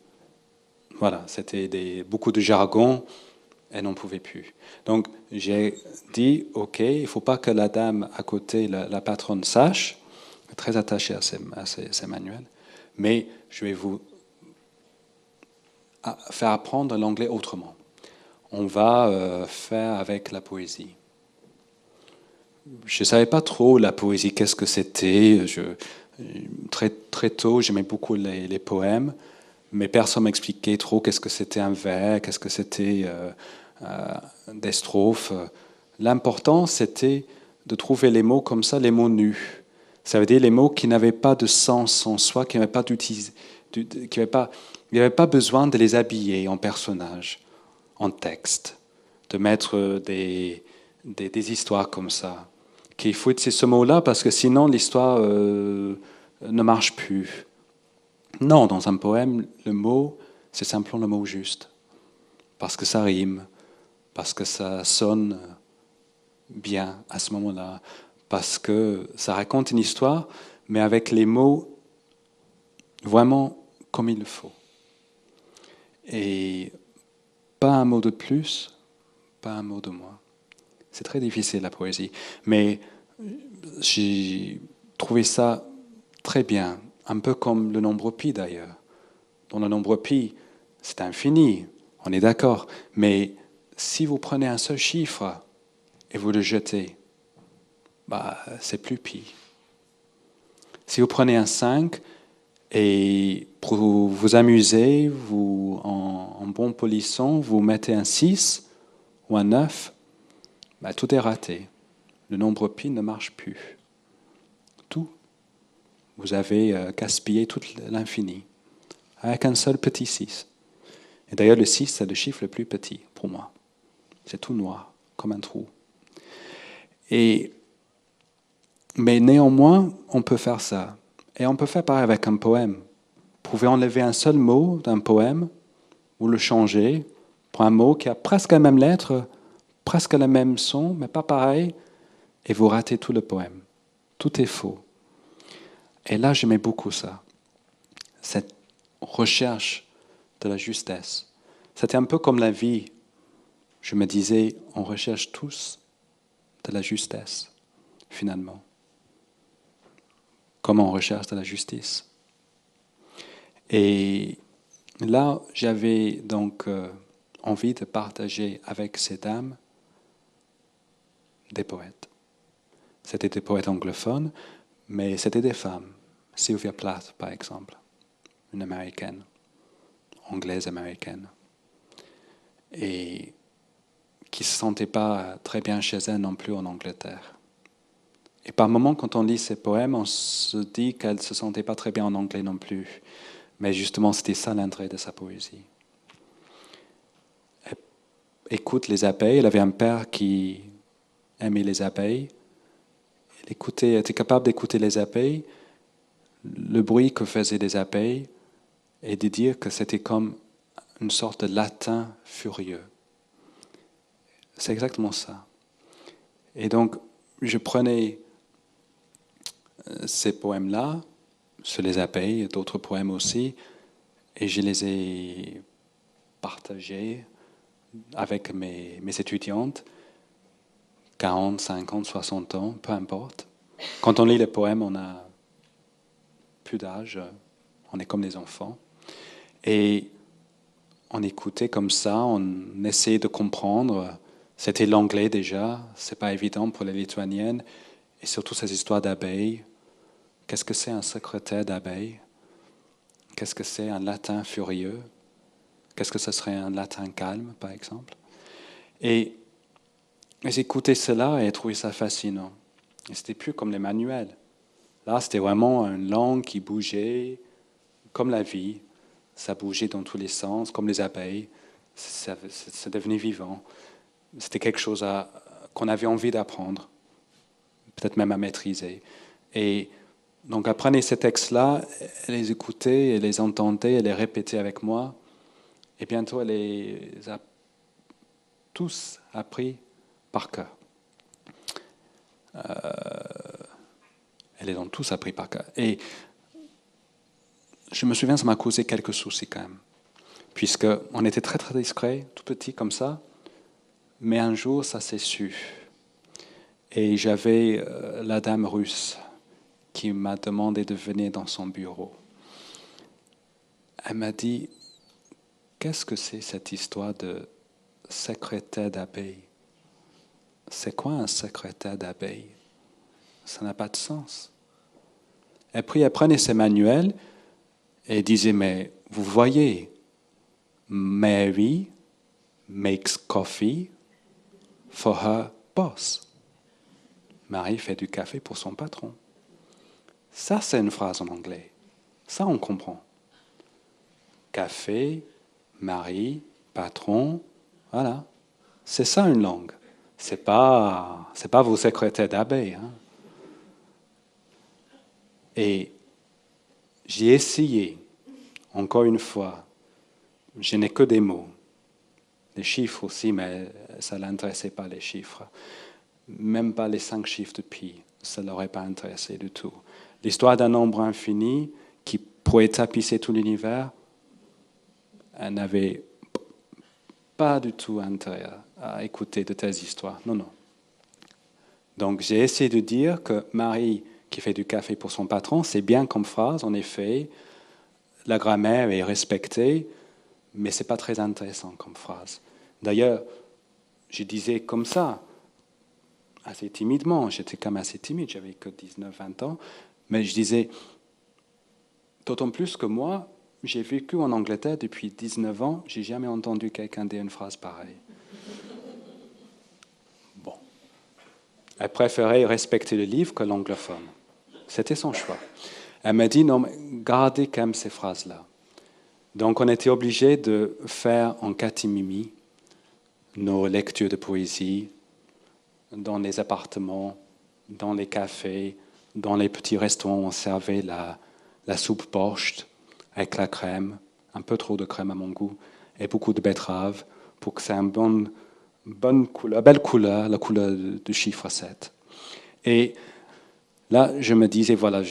voilà, c'était beaucoup de jargon. Elle n'en pouvait plus. Donc j'ai dit, OK, il ne faut pas que la dame à côté, la patronne, sache, très attachée à ses manuels, mais je vais vous faire apprendre l'anglais autrement. On va faire avec la poésie. Je ne savais pas trop la poésie, qu'est-ce que c'était. Très, très tôt, j'aimais beaucoup les poèmes, mais personne ne m'expliquait trop qu'est-ce que c'était un vers, qu'est-ce que c'était des strophes. L'important, c'était de trouver les mots comme ça, les mots nus. Ça veut dire les mots qui n'avaient pas de sens en soi, qui n'avaient pas il n'y avait pas besoin de les habiller en personnage, en texte, de mettre des histoires comme ça. Qu'il faut utiliser ce mot-là parce que sinon l'histoire ne marche plus. Non, dans un poème, le mot, c'est simplement le mot juste. Parce que ça rime, parce que ça sonne bien à ce moment-là, parce que ça raconte une histoire, mais avec les mots vraiment comme il le faut. Et pas un mot de plus, pas un mot de moins. C'est très difficile la poésie, mais j'ai trouvé ça très bien, un peu comme le nombre pi d'ailleurs. Dans le nombre pi, c'est infini, on est d'accord, mais si vous prenez un seul chiffre et vous le jetez, c'est plus pi. Si vous prenez un 5 et pour vous amuser, en bon polisson, vous mettez un 6 ou un 9, tout est raté. Le nombre pi ne marche plus. Tout. Vous avez gaspillé tout l'infini avec un seul petit 6. Et d'ailleurs, le 6, c'est le chiffre le plus petit pour moi. C'est tout noir, comme un trou. Mais néanmoins, on peut faire ça. Et on peut faire pareil avec un poème. Vous pouvez enlever un seul mot d'un poème ou le changer pour un mot qui a presque la même lettre, presque le même son, mais pas pareil, et vous ratez tout le poème. Tout est faux. Et là, j'aimais beaucoup ça. Cette recherche de la justesse. C'était un peu comme la vie. Je me disais, on recherche tous de la justesse, finalement. Comme on recherche de la justice. Et là, j'avais donc envie de partager avec ces dames des poètes. C'était des poètes anglophones, mais c'était des femmes. Sylvia Plath, par exemple, une américaine, anglaise-américaine, et qui ne se sentait pas très bien chez elle non plus en Angleterre. Et par moments, quand on lit ces poèmes, on se dit qu'elle ne se sentait pas très bien en anglais non plus. Mais justement, c'était ça l'intérêt de sa poésie. Elle écoute les abeilles. Elle avait un père qui aimait les abeilles. Elle était capable d'écouter les abeilles, le bruit que faisaient les abeilles, et de dire que c'était comme une sorte de latin furieux. C'est exactement ça. Et donc, je prenais ces poèmes-là, sur les abeilles, d'autres poèmes aussi, et je les ai partagés avec mes étudiantes, 40, 50, 60 ans, peu importe. Quand on lit les poèmes, on n'a plus d'âge, on est comme des enfants. Et on écoutait comme ça, on essayait de comprendre. C'était l'anglais déjà, c'est pas évident pour les lituaniennes, et surtout ces histoires d'abeilles. Qu'est-ce que c'est un secrétaire d'abeilles? Qu'est-ce que c'est un latin furieux? Qu'est-ce que ce serait un latin calme, par exemple? Et j'écoutais cela et trouvais ça fascinant. Et c'était plus comme les manuels. Là, c'était vraiment une langue qui bougeait, comme la vie. Ça bougeait dans tous les sens, comme les abeilles. Ça devenait vivant. C'était quelque chose qu'on avait envie d'apprendre, peut-être même à maîtriser. Et donc, apprenez ces textes-là, elle les écoutait, elle les entendait, elle les répétait avec moi. Et bientôt, elle les a tous appris par cœur. Elles les ont tous appris par cœur. Et je me souviens, ça m'a causé quelques soucis quand même. Puisqu'on était très très discret, tout petit comme ça. Mais un jour, ça s'est su. Et j'avais la dame russe qui m'a demandé de venir dans son bureau. Elle m'a dit, qu'est-ce que c'est cette histoire de secrétaire d'abeille? C'est quoi un secrétaire d'abeille? Ça n'a pas de sens. Et puis elle prenait ses manuels et disait, mais vous voyez, Mary makes coffee for her boss. Marie fait du café pour son patron. Ça, c'est une phrase en anglais. Ça, on comprend. Café, Marie, patron, voilà. C'est ça une langue. C'est pas vos secrétaires d'abeille. Hein. Et j'ai essayé, encore une fois, je n'ai que des mots. Les chiffres aussi, mais ça ne l'intéressait pas, les chiffres. Même pas les 5 chiffres de pi, ça ne l'aurait pas intéressé du tout. L'histoire d'un nombre infini qui pourrait tapisser tout l'univers, elle n'avait pas du tout intérêt à écouter de telles histoires. Non, non. Donc j'ai essayé de dire que Marie, qui fait du café pour son patron, c'est bien comme phrase, en effet. La grammaire est respectée, mais ce n'est pas très intéressant comme phrase. D'ailleurs, je disais comme ça, assez timidement, j'étais quand même assez timide, j'avais que 19-20 ans, mais je disais, d'autant plus que moi, j'ai vécu en Angleterre depuis 19 ans, j'ai jamais entendu quelqu'un dire une phrase pareille. Bon. Elle préférait respecter le livre que l'anglophone. C'était son choix. Elle m'a dit, non, mais gardez quand même ces phrases-là. Donc on était obligé de faire en catimimi nos lectures de poésie dans les appartements, dans les cafés, dans les petits restaurants où on servait la soupe borscht avec la crème, un peu trop de crème à mon goût, et beaucoup de betterave pour que c'est une bonne couleur, belle couleur, la couleur du chiffre 7. Et là, je me disais, voilà,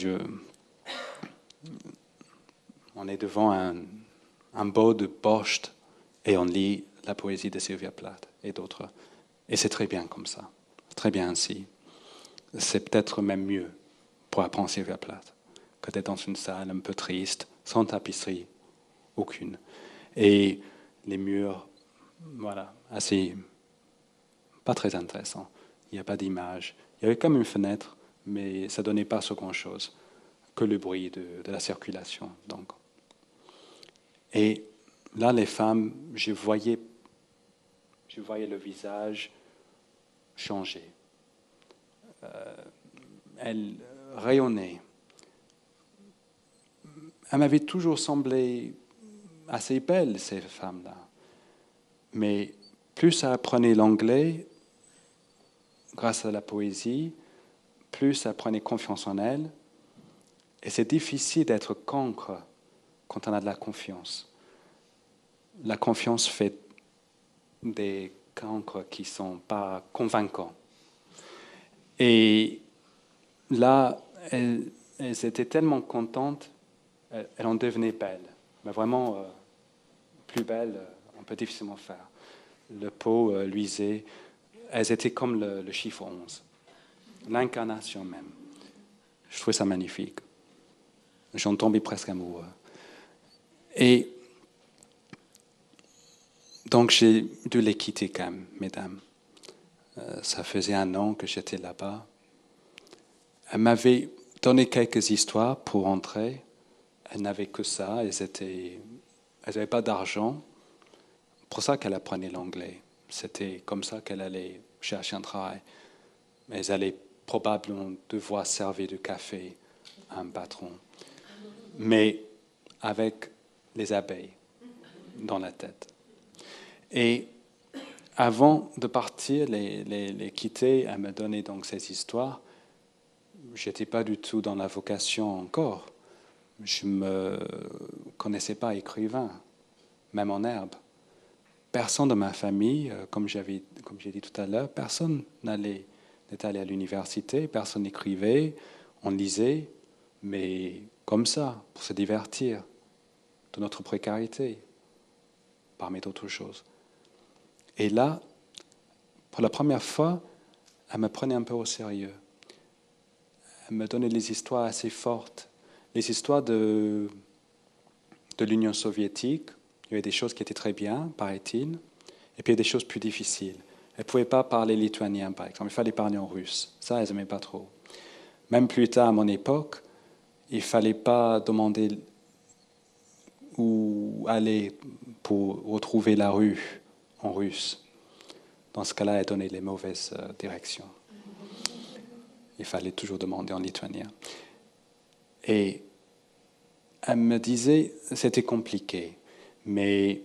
on est devant un bol de borscht et on lit la poésie de Sylvia Plath et d'autres. Et c'est très bien comme ça, très bien ainsi. C'est peut-être même mieux pour apprendre Sylvia Plath que d'être dans une salle un peu triste, sans tapisserie, aucune. Et les murs, voilà, assez, pas très intéressants. Il n'y a pas d'image. Il y avait comme une fenêtre, mais ça ne donnait pas ce grand-chose que le bruit de la circulation. Donc. Et là, les femmes, je voyais le visage changer. Elles rayonnaient. Elles m'avaient toujours semblé assez belles, ces femmes-là. Mais plus elles apprenaient l'anglais, grâce à la poésie, plus elles prenaient confiance en elles. Et c'est difficile d'être cancre quand on a de la confiance. La confiance fait des cancres qui ne sont pas convaincants. Et là, elles étaient tellement contentes, elles en devenaient belles. Mais vraiment, plus belles, on peut difficilement faire. Le pot luisait. Elles étaient comme le chiffre 11. L'incarnation même. Je trouvais ça magnifique. J'en tombais presque amoureux. Et donc j'ai dû les quitter quand même, mesdames. Ça faisait 1 an que j'étais là-bas. Elle m'avait donné quelques histoires pour entrer. Elle n'avait que ça. Elles n'avaient pas d'argent. Pour ça qu'elle apprenait l'anglais. C'était comme ça qu'elle allait chercher un travail. Mais elles allaient probablement devoir servir de café à un patron. Mais avec les abeilles dans la tête. Et avant de partir, les quitter, elle me donnait donc ces histoires. Je n'étais pas du tout dans la vocation encore. Je ne me connaissais pas écrivain, même en herbe. Personne de ma famille, comme j'ai dit tout à l'heure, personne n'est allé à l'université, personne n'écrivait, on lisait, mais comme ça, pour se divertir de notre précarité, parmi d'autres choses. Et là, pour la première fois, elle me prenait un peu au sérieux. Elle me donnait des histoires assez fortes. Les histoires de l'Union soviétique, il y avait des choses qui étaient très bien, paraît-il, et puis il y a des choses plus difficiles. Elle ne pouvait pas parler lituanien, par exemple. Il fallait parler en russe. Ça, elles n'aimaient pas trop. Même plus tard, à mon époque, il ne fallait pas demander où aller pour retrouver la rue en russe. Dans ce cas-là, elle donnait les mauvaises directions. Il fallait toujours demander en lituanien. Et elle me disait, c'était compliqué, mais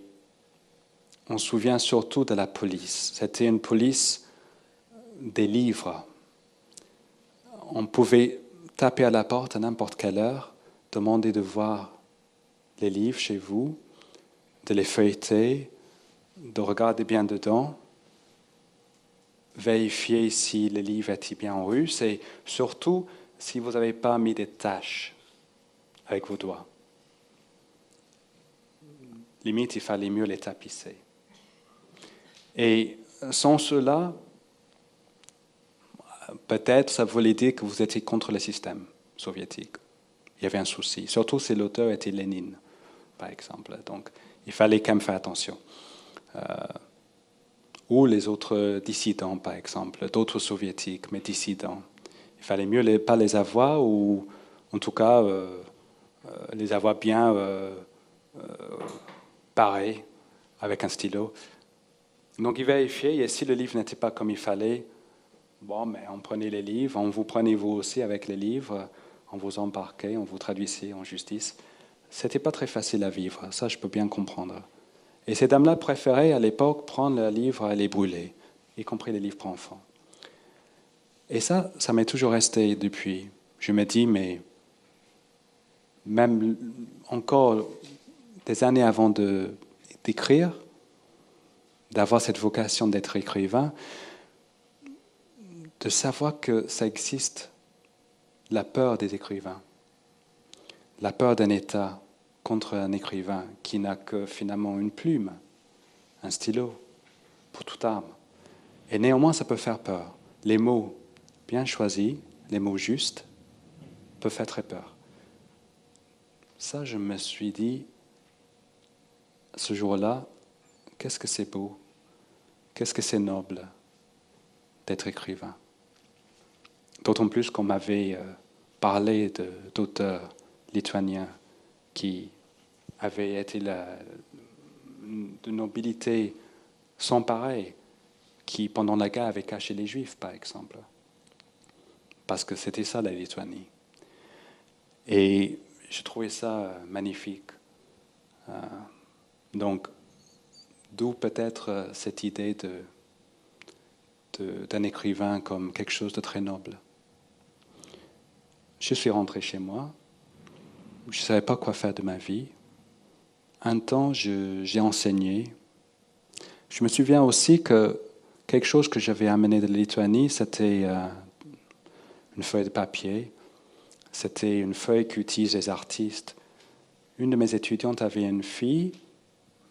on se souvient surtout de la police. C'était une police des livres. On pouvait taper à la porte à n'importe quelle heure, demander de voir les livres chez vous, de les feuilleter, de regarder bien dedans, vérifier si le livre était bien en russe et surtout si vous n'avez pas mis des taches avec vos doigts. Limite, il fallait mieux les tapisser. Et sans cela, peut-être ça voulait dire que vous étiez contre le système soviétique. Il y avait un souci. Surtout si l'auteur était Lénine, par exemple. Donc, il fallait quand même faire attention. Ou les autres dissidents, par exemple, d'autres soviétiques, mais dissidents. Il fallait mieux pas les avoir, ou en tout cas les avoir bien parés avec un stylo. Donc il vérifiait, et si le livre n'était pas comme il fallait, bon, mais on prenait les livres, on vous prenait vous aussi avec les livres, on vous embarquait, on vous traduisait en justice. C'était pas très facile à vivre, ça je peux bien comprendre. Et ces dames-là préféraient à l'époque prendre leurs livres et les brûler, y compris les livres pour enfants. Et ça m'est toujours resté depuis. Je me dis, mais même encore des années avant d'écrire, d'avoir cette vocation d'être écrivain, de savoir que ça existe, la peur des écrivains, la peur d'un État contre un écrivain qui n'a que finalement une plume, un stylo, pour toute arme. Et néanmoins, ça peut faire peur. Les mots bien choisis, les mots justes, peuvent faire très peur. Ça, je me suis dit, ce jour-là, qu'est-ce que c'est beau, qu'est-ce que c'est noble d'être écrivain. D'autant plus qu'on m'avait parlé d'auteurs lituaniens qui avaient été de nobilité sans pareil, qui pendant la guerre avaient caché les Juifs, par exemple. Parce que c'était ça la Lituanie. Et je trouvais ça magnifique. Donc, d'où peut-être cette idée d'un écrivain comme quelque chose de très noble. Je suis rentré chez moi. Je ne savais pas quoi faire de ma vie. Un temps, j'ai enseigné. Je me souviens aussi que quelque chose que j'avais amené de Lituanie, c'était une feuille de papier. C'était une feuille qu'utilisent les artistes. Une de mes étudiantes avait une fille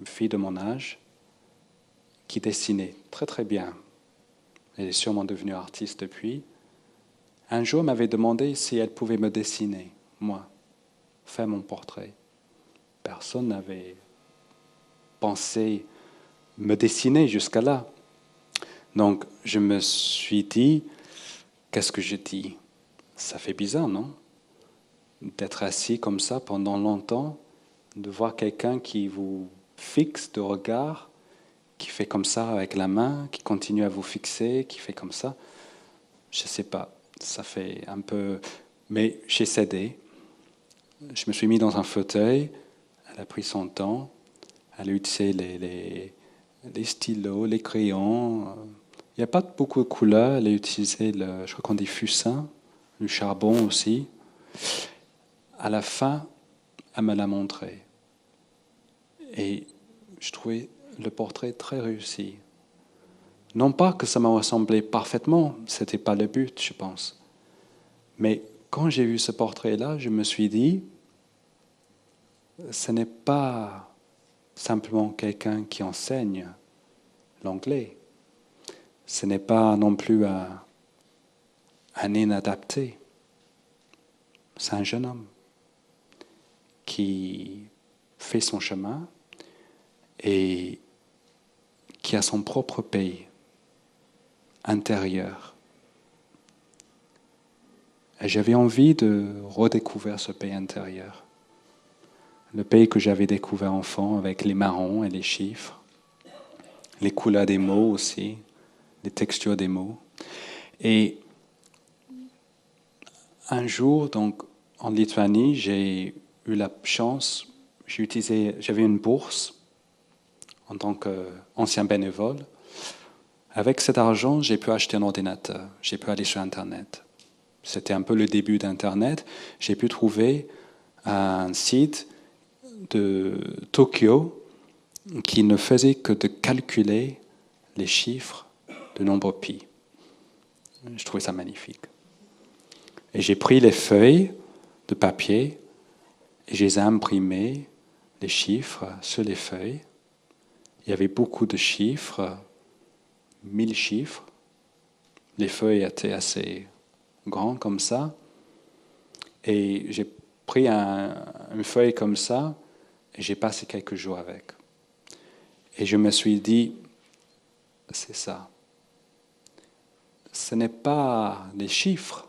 de mon âge, qui dessinait très très bien. Elle est sûrement devenue artiste depuis. Un jour, elle m'avait demandé si elle pouvait me dessiner, moi, faire mon portrait. Personne n'avait pensé me dessiner jusqu'à là. Donc, je me suis dit, qu'est-ce que je dis? Ça fait bizarre, non? D'être assis comme ça pendant longtemps, de voir quelqu'un qui vous fixe de regard, qui fait comme ça avec la main, qui continue à vous fixer, qui fait comme ça. Je ne sais pas, ça fait un peu... Mais j'ai cédé. Je me suis mis dans un fauteuil, elle a pris son temps, elle a utilisé les stylos, les crayons. Il n'y a pas beaucoup de couleurs, elle a utilisé, je crois qu'on dit fusain, le charbon aussi. À la fin, elle me l'a montré. Et je trouvais le portrait très réussi. Non pas que ça m'a ressemblé parfaitement, ce n'était pas le but, je pense. Mais quand j'ai vu ce portrait-là, je me suis dit, ce n'est pas simplement quelqu'un qui enseigne l'anglais. Ce n'est pas non plus un inadapté. C'est un jeune homme qui fait son chemin et qui a son propre pays intérieur. Et j'avais envie de redécouvrir ce pays intérieur. Le pays que j'avais découvert enfant avec les marrons et les chiffres, les couleurs des mots aussi, les textures des mots. Et un jour, donc, en Lituanie, j'ai eu la chance, j'avais une bourse en tant qu'ancien bénévole. Avec cet argent, j'ai pu acheter un ordinateur, j'ai pu aller sur Internet. C'était un peu le début d'Internet. J'ai pu trouver un site de Tokyo qui ne faisait que de calculer les chiffres de nombre pi. Je trouvais ça magnifique. Et j'ai pris les feuilles de papier et je les ai imprimées, les chiffres, sur les feuilles. Il y avait beaucoup de chiffres, 1000 chiffres. Les feuilles étaient assez grandes comme ça. Et j'ai pris une feuille comme ça et j'ai passé quelques jours avec. Et je me suis dit, c'est ça. Ce n'est pas les chiffres.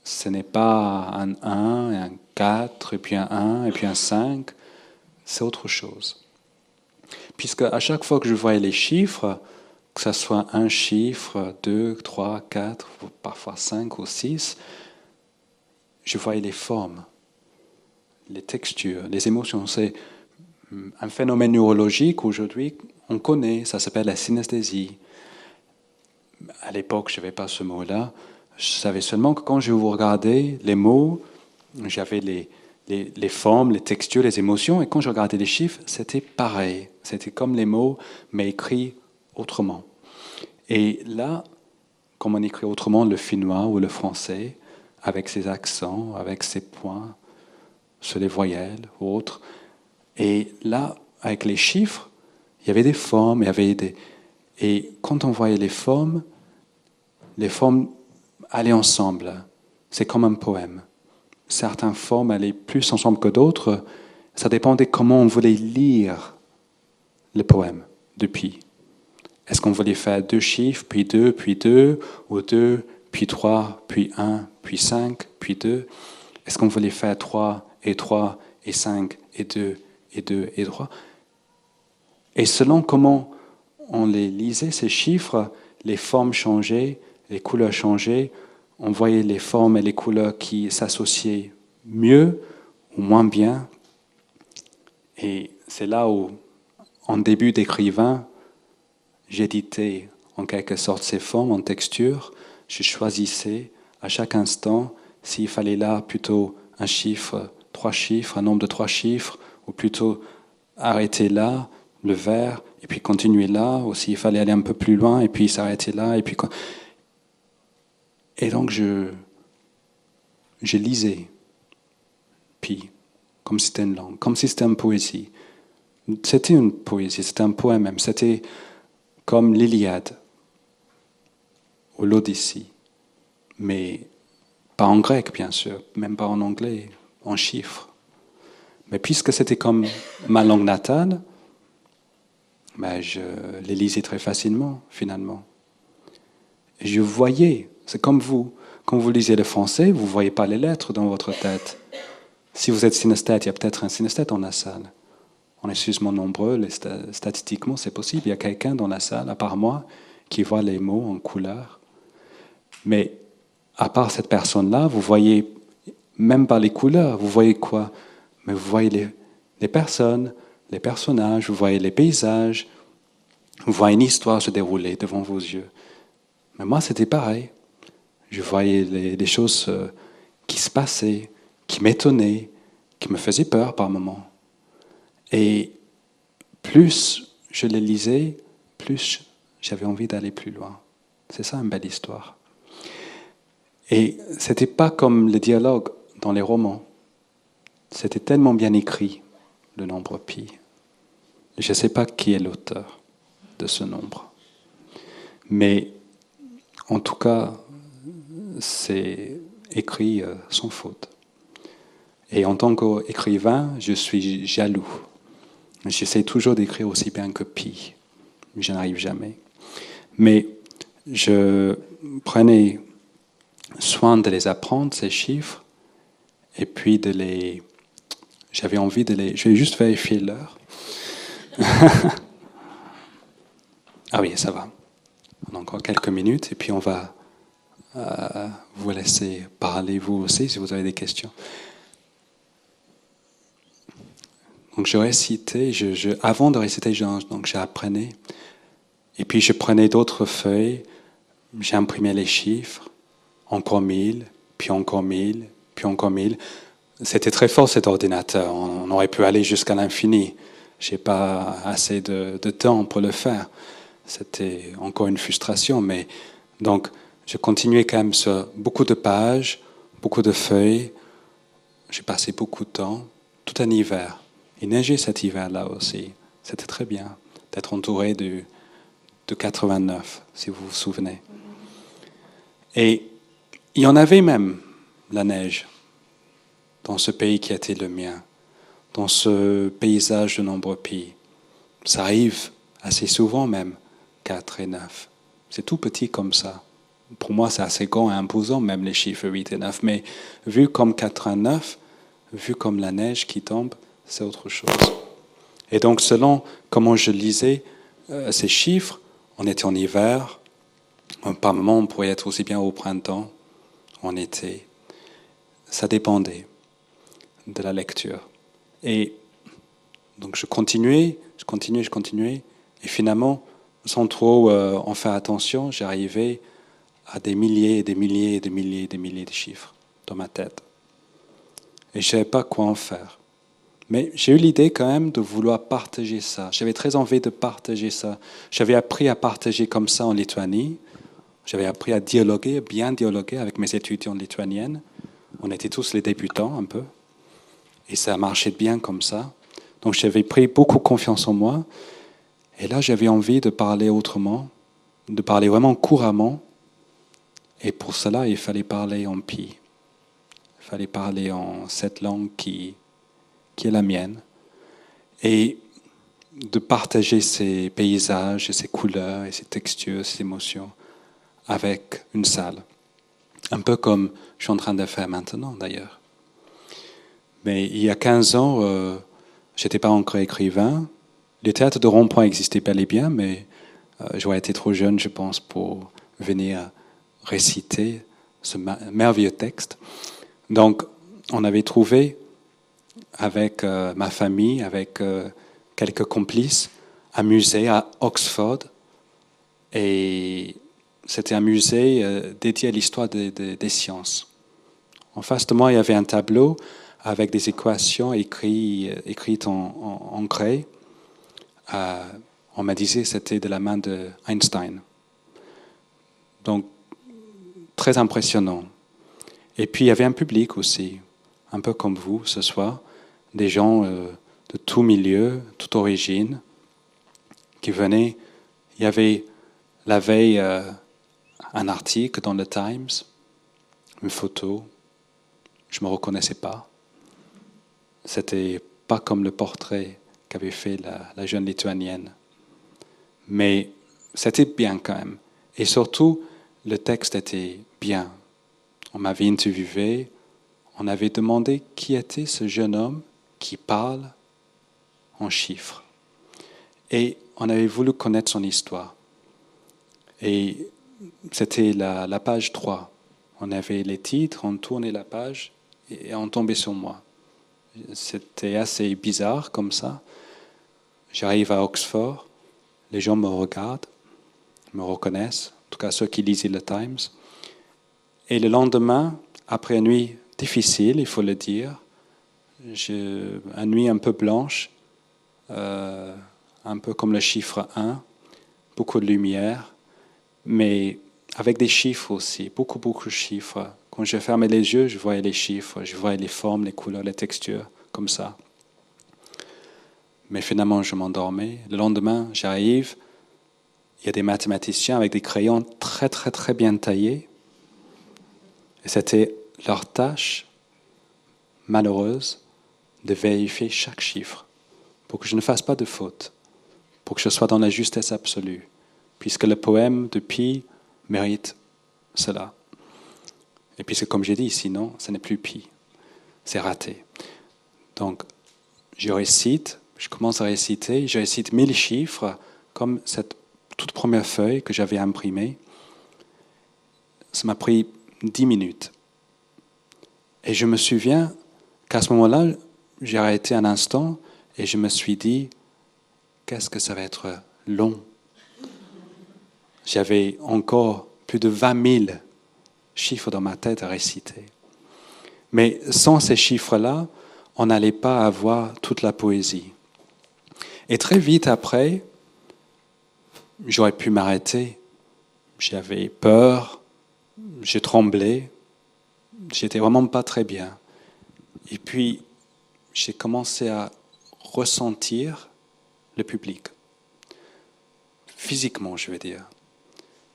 Ce n'est pas un 1 et un 4 et puis un 1 et puis un 5. C'est autre chose. Puisque à chaque fois que je voyais les chiffres, que ce soit un chiffre, 2, 3, 4, parfois 5 ou 6, je voyais les formes, les textures, les émotions. C'est un phénomène neurologique aujourd'hui, on connaît, ça s'appelle la synesthésie. À l'époque, je n'avais pas ce mot-là. Je savais seulement que quand je vous regardais les mots, j'avais les formes, les textures, les émotions, et quand je regardais les chiffres, c'était pareil. C'était comme les mots, mais écrits autrement. Et là, comme on écrit autrement le finnois ou le français, avec ses accents, avec ses points sur les voyelles ou autres. Et là, avec les chiffres, il y avait des formes, et quand on voyait les formes allaient ensemble. C'est comme un poème. Certaines formes allaient plus ensemble que d'autres. Ça dépendait comment on voulait lire le poème depuis. Est-ce qu'on voulait faire 2 chiffres, puis 2, ou 2, puis 3, puis 1, puis 5, puis 2? Est-ce qu'on voulait faire 3, et 5, et 2, et 2, et 3? Et selon comment on les lisait, ces chiffres, les formes changeaient, les couleurs changeaient, on voyait les formes et les couleurs qui s'associaient mieux ou moins bien. Et c'est là où, en début d'écrivain, j'éditais en quelque sorte ces formes en texture. Je choisissais à chaque instant s'il fallait là plutôt un chiffre, 3 chiffres, un nombre de 3 chiffres, ou plutôt arrêter là, le vers, et puis continuer là, ou s'il fallait aller un peu plus loin, et puis s'arrêter là, et puis... Et donc je lisais, puis, comme si c'était une langue, comme si c'était une poésie. C'était une poésie, c'était un poème même, c'était comme l'Iliade ou l'Odyssée, mais pas en grec bien sûr, même pas en anglais, en chiffres. Mais puisque c'était comme ma langue natale, je les lisais très facilement finalement. Et je voyais, c'est comme vous, quand vous lisez le français, vous ne voyez pas les lettres dans votre tête. Si vous êtes synesthète, il y a peut-être un synesthète dans la salle. On est suffisamment nombreux, statistiquement c'est possible. Il y a quelqu'un dans la salle, à part moi, qui voit les mots en couleur. Mais à part cette personne-là, vous voyez, même pas les couleurs, vous voyez quoi? Mais vous voyez les personnes, les personnages, vous voyez les paysages, vous voyez une histoire se dérouler devant vos yeux. Mais moi, c'était pareil. Je voyais les choses qui se passaient, qui m'étonnaient, qui me faisaient peur par moments. Et plus je les lisais, plus j'avais envie d'aller plus loin. C'est ça une belle histoire. Et c'était pas comme le dialogue dans les romans. C'était tellement bien écrit, le nombre pi. Je ne sais pas qui est l'auteur de ce nombre. Mais en tout cas, c'est écrit sans faute. Et en tant qu'écrivain, je suis jaloux. J'essaie toujours d'écrire aussi bien que Pi. Je n'arrive jamais. Mais je prenais soin de les apprendre, ces chiffres, et puis j'avais envie de les... Je vais juste vérifier l'heure. Ah oui, ça va. On a encore quelques minutes, et puis on va vous laisser parler vous aussi, si vous avez des questions. Donc je récitais, avant de réciter, j'apprenais. Et puis je prenais d'autres feuilles, j'imprimais les chiffres, encore 1000, puis encore 1000, puis encore 1000. C'était très fort cet ordinateur, on aurait pu aller jusqu'à l'infini. Je n'ai pas assez de temps pour le faire. C'était encore une frustration, mais donc je continuais quand même sur beaucoup de pages, beaucoup de feuilles. J'ai passé beaucoup de temps, tout un hiver. Il neigeait cet hiver-là aussi. C'était très bien d'être entouré de 89, si vous vous souvenez. Et il y en avait même, la neige, dans ce pays qui était le mien, dans ce paysage de nombreux pays. Ça arrive assez souvent même, 4 et 9. C'est tout petit comme ça. Pour moi, c'est assez grand et imposant, même les chiffres 8 et 9. Mais vu comme 4 et 9, vu comme la neige qui tombe, c'est autre chose. Et donc, selon comment je lisais ces chiffres, on était en hiver, par moments on pourrait être aussi bien au printemps, en été. Ça dépendait de la lecture. Et donc je continuais, et finalement, sans trop en faire attention, j'arrivais à des milliers et des milliers et des milliers et des milliers de chiffres dans ma tête. Et je ne savais pas quoi en faire. Mais j'ai eu l'idée quand même de vouloir partager ça. J'avais très envie de partager ça. J'avais appris à partager comme ça en Lituanie. J'avais appris à dialoguer, bien dialoguer avec mes étudiants lituaniennes. On était tous les débutants un peu. Et ça marchait bien comme ça. Donc j'avais pris beaucoup confiance en moi. Et là, j'avais envie de parler autrement, de parler vraiment couramment. Et pour cela, il fallait parler en Pi. Il fallait parler en cette langue qui est la mienne. Et de partager ces paysages, et ces couleurs, et ces textures, ces émotions avec une salle. Un peu comme je suis en train de faire maintenant, d'ailleurs. Mais il y a 15 ans, je n'étais pas encore écrivain. Le théâtre de Rond-Point existait bel et bien, mais j'aurais été trop jeune, je pense, pour venir réciter ce merveilleux texte. Donc, on avait trouvé, avec ma famille, avec quelques complices, un musée à Oxford. Et c'était un musée dédié à l'histoire des sciences. En face de moi, il y avait un tableau avec des équations écrites en craie. On m'a dit que c'était de la main d'Einstein. Donc, très impressionnant. Et puis, il y avait un public aussi, un peu comme vous ce soir, des gens de tout milieu, toute origine, qui venaient. Il y avait la veille un article dans le Times, une photo. Je ne me reconnaissais pas. C'était pas comme le portrait qu'avait fait la jeune lituanienne. Mais c'était bien quand même. Et surtout, le texte était bien. On m'avait interviewé, on avait demandé qui était ce jeune homme qui parle en chiffres. Et on avait voulu connaître son histoire. Et c'était la page 3. On avait les titres, on tournait la page et on tombait sur moi. C'était assez bizarre comme ça. J'arrive à Oxford, les gens me regardent, me reconnaissent, en tout cas ceux qui lisaient le Times. Et le lendemain, après une nuit difficile, il faut le dire, une nuit un peu blanche, un peu comme le chiffre 1, beaucoup de lumière, mais avec des chiffres aussi, beaucoup de chiffres. Quand je fermais les yeux, je voyais les chiffres, je voyais les formes, les couleurs, les textures, comme ça. Mais finalement, je m'endormais. Le lendemain, j'arrive, il y a des mathématiciens avec des crayons très très très bien taillés. Et c'était leur tâche malheureuse de vérifier chaque chiffre pour que je ne fasse pas de faute, pour que je sois dans la justesse absolue, puisque le poème de Pi mérite cela. Et puisque, comme j'ai dit, sinon, ce n'est plus Pi, c'est raté. Donc, je commence à réciter, je récite 1000 chiffres, comme cette toute première feuille que j'avais imprimée. Ça m'a pris 10 minutes. Et je me souviens qu'à ce moment-là, j'ai arrêté un instant et je me suis dit, qu'est-ce que ça va être long. J'avais encore plus de 20 000 chiffres dans ma tête à réciter. Mais sans ces chiffres-là, on n'allait pas avoir toute la poésie. Et très vite après, j'aurais pu m'arrêter. J'avais peur, je tremblais, j'étais vraiment pas très bien. Et puis, j'ai commencé à ressentir le public. Physiquement, je veux dire.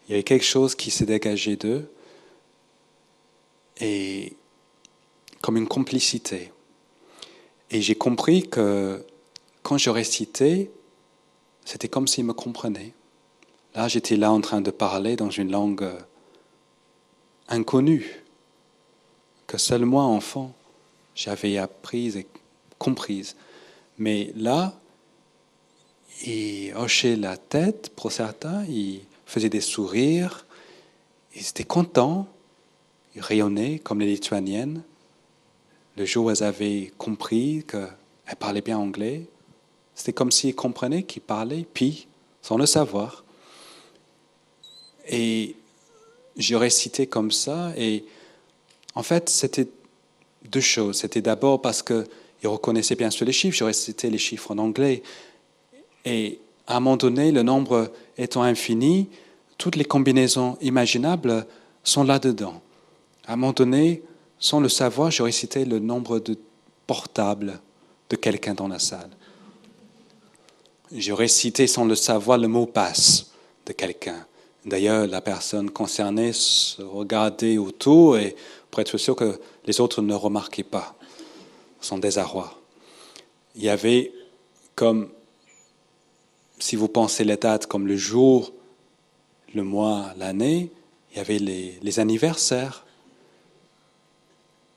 Il y avait quelque chose qui s'est dégagé d'eux, et comme une complicité. Et j'ai compris que quand je récitais, c'était comme s'ils me comprenaient. Là, j'étais là en train de parler dans une langue inconnue, que seul moi, enfant, j'avais apprise et comprise. Mais là, ils hochaient la tête pour certains, ils faisaient des sourires, ils étaient contents, ils rayonnaient comme les Lituaniennes. Le jour où elles avaient compris qu'elles parlaient bien anglais, c'était comme s'ils comprenaient qu'ils parlaient Pi, sans le savoir. Et je récitais comme ça, et en fait, c'était deux choses. C'était d'abord parce qu'ils reconnaissaient bien sûr les chiffres, je récitais les chiffres en anglais, et à un moment donné, le nombre étant infini, toutes les combinaisons imaginables sont là-dedans. À un moment donné, sans le savoir, je récitais le nombre de portables de quelqu'un dans la salle. Je récitais sans le savoir le mot passe de quelqu'un. D'ailleurs, la personne concernée se regardait autour et pour être sûr que les autres ne remarquaient pas son désarroi. Il y avait comme, si vous pensez les dates comme le jour, le mois, l'année, il y avait les anniversaires.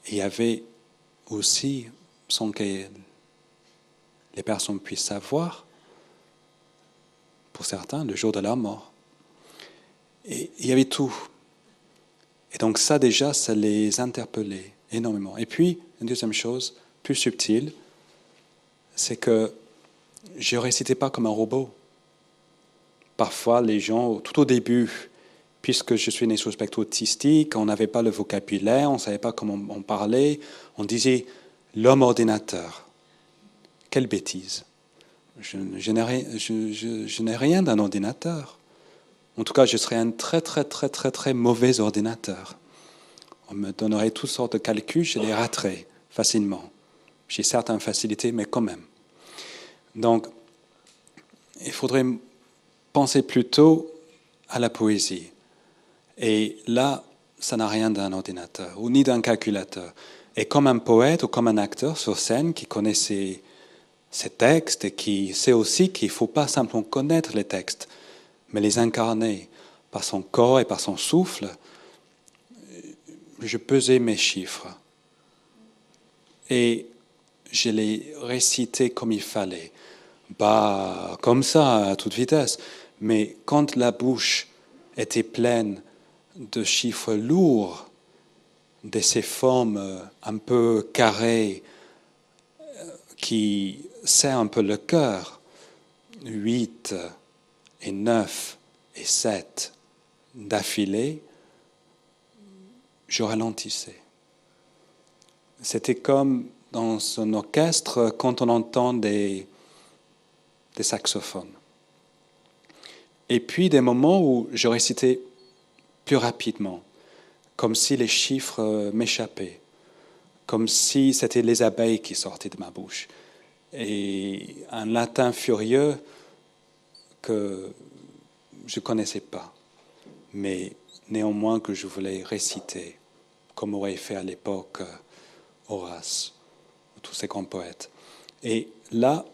Et il y avait aussi, sans que les personnes puissent savoir, pour certains, le jour de la mort. Et il y avait tout. Et donc ça déjà, ça les interpellait énormément. Et puis, une deuxième chose, plus subtile, c'est que je ne récitais pas comme un robot. Parfois, les gens, tout au début, puisque je suis né sous le spectre autistique, on n'avait pas le vocabulaire, on ne savait pas comment on parlait, on disait « l'homme ordinateur ». Quelle bêtise. Je n'ai rien d'un ordinateur. En tout cas, je serais un très, très, très, très, très mauvais ordinateur. On me donnerait toutes sortes de calculs, je les raterais facilement. J'ai certaines facilités, mais quand même. Donc, il faudrait penser plutôt à la poésie. Et là, ça n'a rien d'un ordinateur, ou ni d'un calculateur. Et comme un poète ou comme un acteur sur scène qui connaît ses textes et qui sait aussi qu'il ne faut pas simplement connaître les textes, mais les incarner par son corps et par son souffle, je pesais mes chiffres. Et je les récitais comme il fallait. Pas comme ça, à toute vitesse. Mais quand la bouche était pleine de chiffres lourds, de ces formes un peu carrées qui serrent un peu le cœur, 8 et 9 et 7 d'affilée, je ralentissais. C'était comme dans un orchestre quand on entend des saxophones. Et puis des moments où je récitais plus rapidement, comme si les chiffres m'échappaient, comme si c'était les abeilles qui sortaient de ma bouche. Et un latin furieux que je ne connaissais pas, mais néanmoins que je voulais réciter, comme aurait fait à l'époque Horace, tous ces grands poètes. Et là,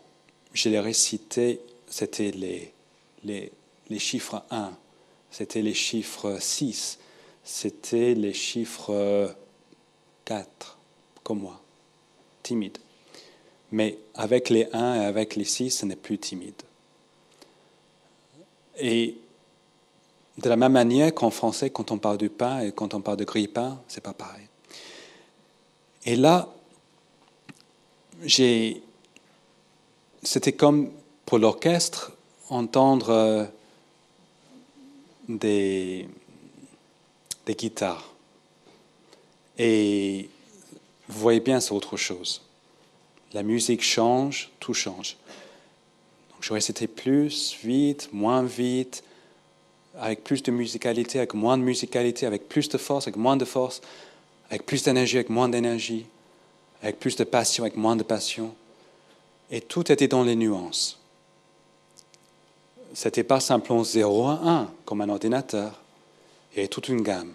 je les récitais, c'était les chiffres 1, c'était les chiffres 6, c'était les chiffres 4, comme moi, timide. Mais avec les 1 et avec les 6, ce n'est plus timide. Et de la même manière qu'en français, quand on parle du pain et quand on parle de grille-pain, c'est pas pareil. Et là, c'était comme pour l'orchestre, entendre des guitares. Et vous voyez bien, c'est autre chose. La musique change, tout change. Donc je récitais plus, vite, moins vite, avec plus de musicalité, avec moins de musicalité, avec plus de force, avec moins de force, avec plus d'énergie, avec moins d'énergie, avec plus de passion, avec moins de passion. Et tout était dans les nuances. C'était pas simplement 0 à 1, comme un ordinateur. Il y avait toute une gamme.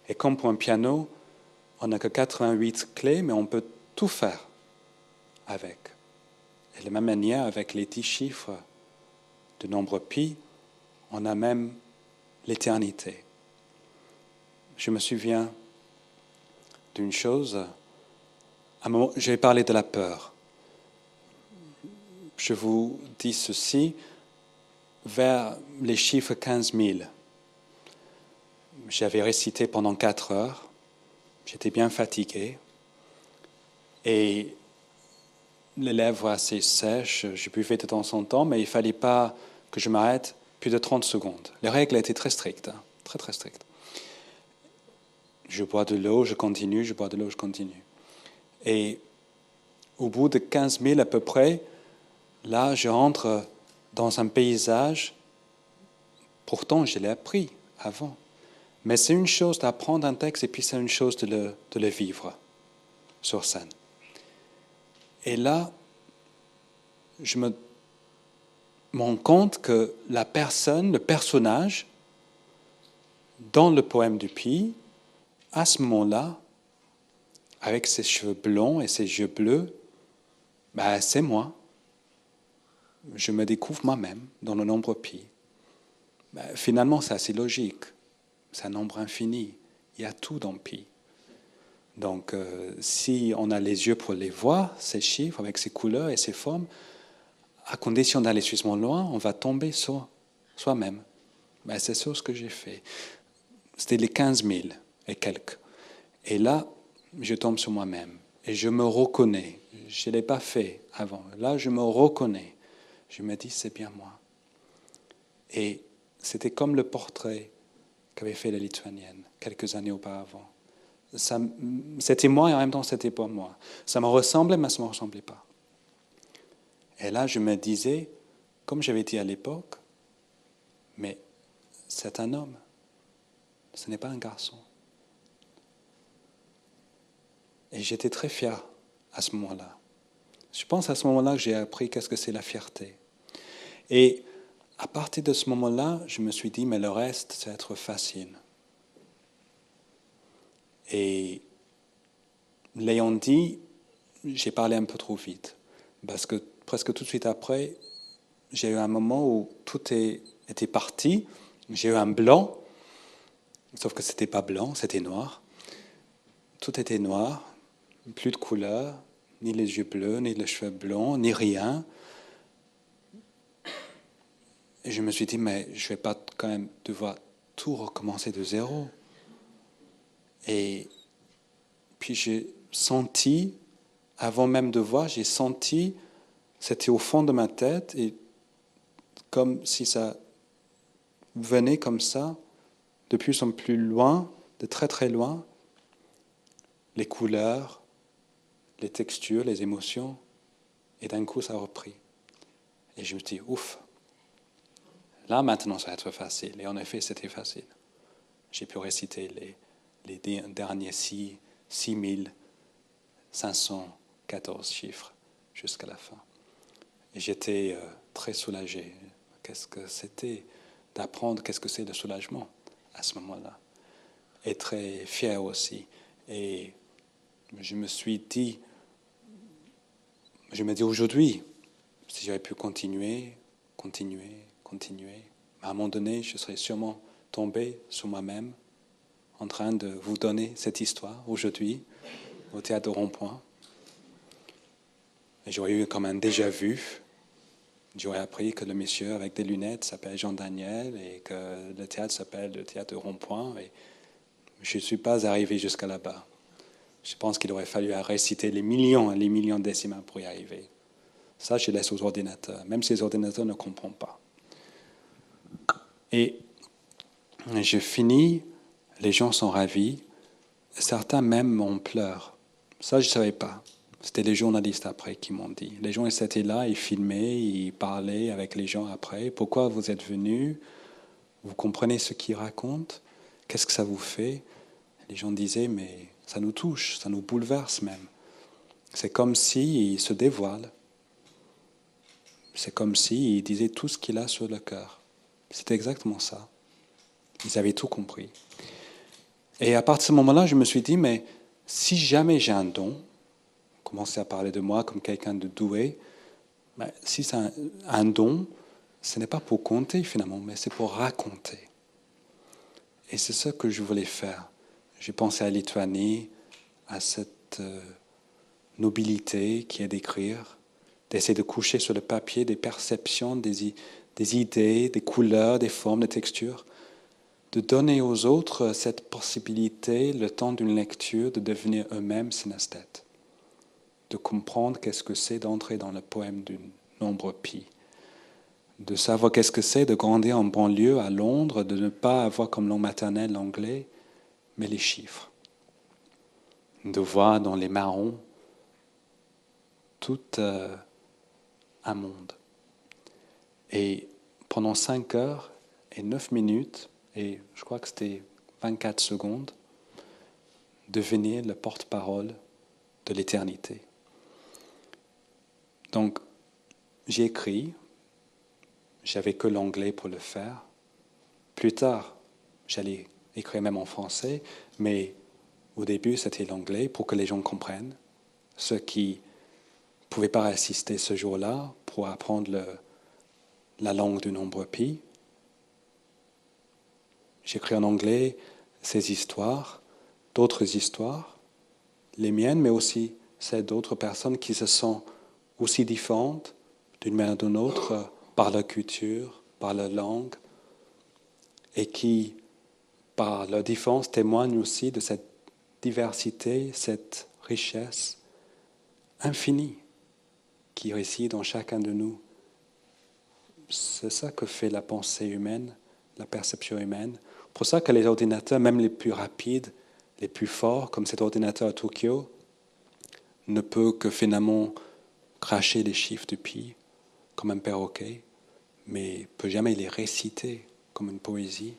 Et comme pour un piano, on n'a que 88 clés, mais on peut tout faire avec. Et de la même manière, avec les 10 chiffres de nombre pi, on a même l'éternité. Je me souviens d'une chose. À un moment, je vais parler de la peur. Je vous dis ceci, vers les chiffres 15 000, j'avais récité pendant 4 heures, j'étais bien fatigué, et les lèvres assez sèches, je buvais de temps en temps, mais il ne fallait pas que je m'arrête plus de 30 secondes. Les règles étaient très strictes, très très strictes. Je bois de l'eau, je continue, je bois de l'eau, je continue. Et au bout de 15 000 à peu près, là, je rentre dans un paysage. Pourtant, je l'ai appris avant. Mais c'est une chose d'apprendre un texte et puis c'est une chose de le vivre sur scène. Et là, je me rends compte que la personne, le personnage, dans le poème du Pi, à ce moment-là, avec ses cheveux blonds et ses yeux bleus, c'est moi. Je me découvre moi-même dans le nombre pi. Finalement, c'est assez logique. C'est un nombre infini. Il y a tout dans pi. Donc, si on a les yeux pour les voir, ces chiffres, avec ces couleurs et ces formes, à condition d'aller suffisamment loin, on va tomber sur soi-même. C'est ça ce que j'ai fait. C'était les 15 000 et quelques. Et là, je tombe sur moi-même. Et je me reconnais. Je ne l'ai pas fait avant. Là, je me reconnais. Je me dis, c'est bien moi. Et c'était comme le portrait qu'avait fait la Lituanienne quelques années auparavant. C'était moi et en même temps, c'était pas moi. Ça me ressemblait, mais ça ne me ressemblait pas. Et là, je me disais, comme j'avais dit à l'époque, mais c'est un homme, ce n'est pas un garçon. Et j'étais très fier à ce moment-là. Je pense à ce moment-là que j'ai appris qu'est-ce que c'est la fierté. Et à partir de ce moment-là, je me suis dit, mais le reste, ça va être facile. Et l'ayant dit, j'ai parlé un peu trop vite. Parce que presque tout de suite après, j'ai eu un moment où tout était parti. J'ai eu un blanc, sauf que ce n'était pas blanc, c'était noir. Tout était noir, plus de couleur, ni les yeux bleus, ni les cheveux blonds, ni rien. Et je me suis dit, mais je ne vais pas quand même devoir tout recommencer de zéro. Et puis j'ai senti, avant même de voir, j'ai senti, c'était au fond de ma tête, et comme si ça venait comme ça, de plus en plus loin, de très très loin, les couleurs, les textures, les émotions, et d'un coup ça a repris. Et je me dis, ouf, là maintenant ça va être facile. Et en effet, c'était facile. J'ai pu réciter les derniers 6514 chiffres jusqu'à la fin. Et j'étais très soulagé. Qu'est-ce que c'était d'apprendre qu'est-ce que c'est le soulagement à ce moment-là. Et très fier aussi. Et je me dis aujourd'hui, si j'avais pu continuer, à un moment donné, je serais sûrement tombé sur moi-même en train de vous donner cette histoire aujourd'hui au théâtre de Rond-Point. Et j'aurais eu comme un déjà-vu. J'aurais appris que le monsieur avec des lunettes s'appelle Jean Daniel et que le théâtre s'appelle le théâtre de Rond-Point. Et je ne suis pas arrivé jusqu'à là-bas. Je pense qu'il aurait fallu réciter les millions décimales pour y arriver. Ça, je laisse aux ordinateurs, même si les ordinateurs ne comprennent pas. Et je finis, les gens sont ravis, certains même en pleurent. Ça, je ne savais pas. C'était les journalistes après qui m'ont dit. Les gens ils étaient là, ils filmaient, ils parlaient avec les gens après. Pourquoi vous êtes venus? Vous comprenez ce qu'ils racontent? Qu'est-ce que ça vous fait? Les gens disaient, mais ça nous touche, ça nous bouleverse même. C'est comme s'il se dévoile. C'est comme s'il disait tout ce qu'il a sur le cœur. C'était exactement ça. Ils avaient tout compris. Et à partir de ce moment-là, je me suis dit, mais si jamais j'ai un don, commencer à parler de moi comme quelqu'un de doué, ben, si c'est un don, ce n'est pas pour compter finalement, mais c'est pour raconter. Et c'est ça que je voulais faire. J'ai pensé à Lituanie, à cette nobilité qui est d'écrire, d'essayer de coucher sur le papier des perceptions, des idées, des couleurs, des formes, des textures, de donner aux autres cette possibilité, le temps d'une lecture, de devenir eux-mêmes synesthètes, de comprendre qu'est-ce que c'est d'entrer dans le poème du nombre pi, de savoir qu'est-ce que c'est de grandir en banlieue à Londres, de ne pas avoir comme langue maternelle l'anglais, mais les chiffres, de voir dans les marrons tout un monde. Et pendant 5 heures et 9 minutes, et je crois que c'était 24 secondes, devenir le porte-parole de l'éternité. Donc, j'ai écrit, j'avais que l'anglais pour le faire. Plus tard, j'allais écrire même en français, mais au début, c'était l'anglais pour que les gens comprennent. Ceux qui ne pouvaient pas assister ce jour-là pour apprendre la langue du nombre pi. J'écris en anglais ces histoires, d'autres histoires, les miennes, mais aussi celles d'autres personnes qui se sentent aussi différentes d'une manière ou d'une autre par leur culture, par leur langue, et qui, par leur différence, témoignent aussi de cette diversité, cette richesse infinie qui réside en chacun de nous. C'est ça que fait la pensée humaine, la perception humaine. Pour ça que les ordinateurs, même les plus rapides, les plus forts, comme cet ordinateur à Tokyo, ne peut que finalement cracher les chiffres du pi comme un perroquet, mais ne peut jamais les réciter comme une poésie.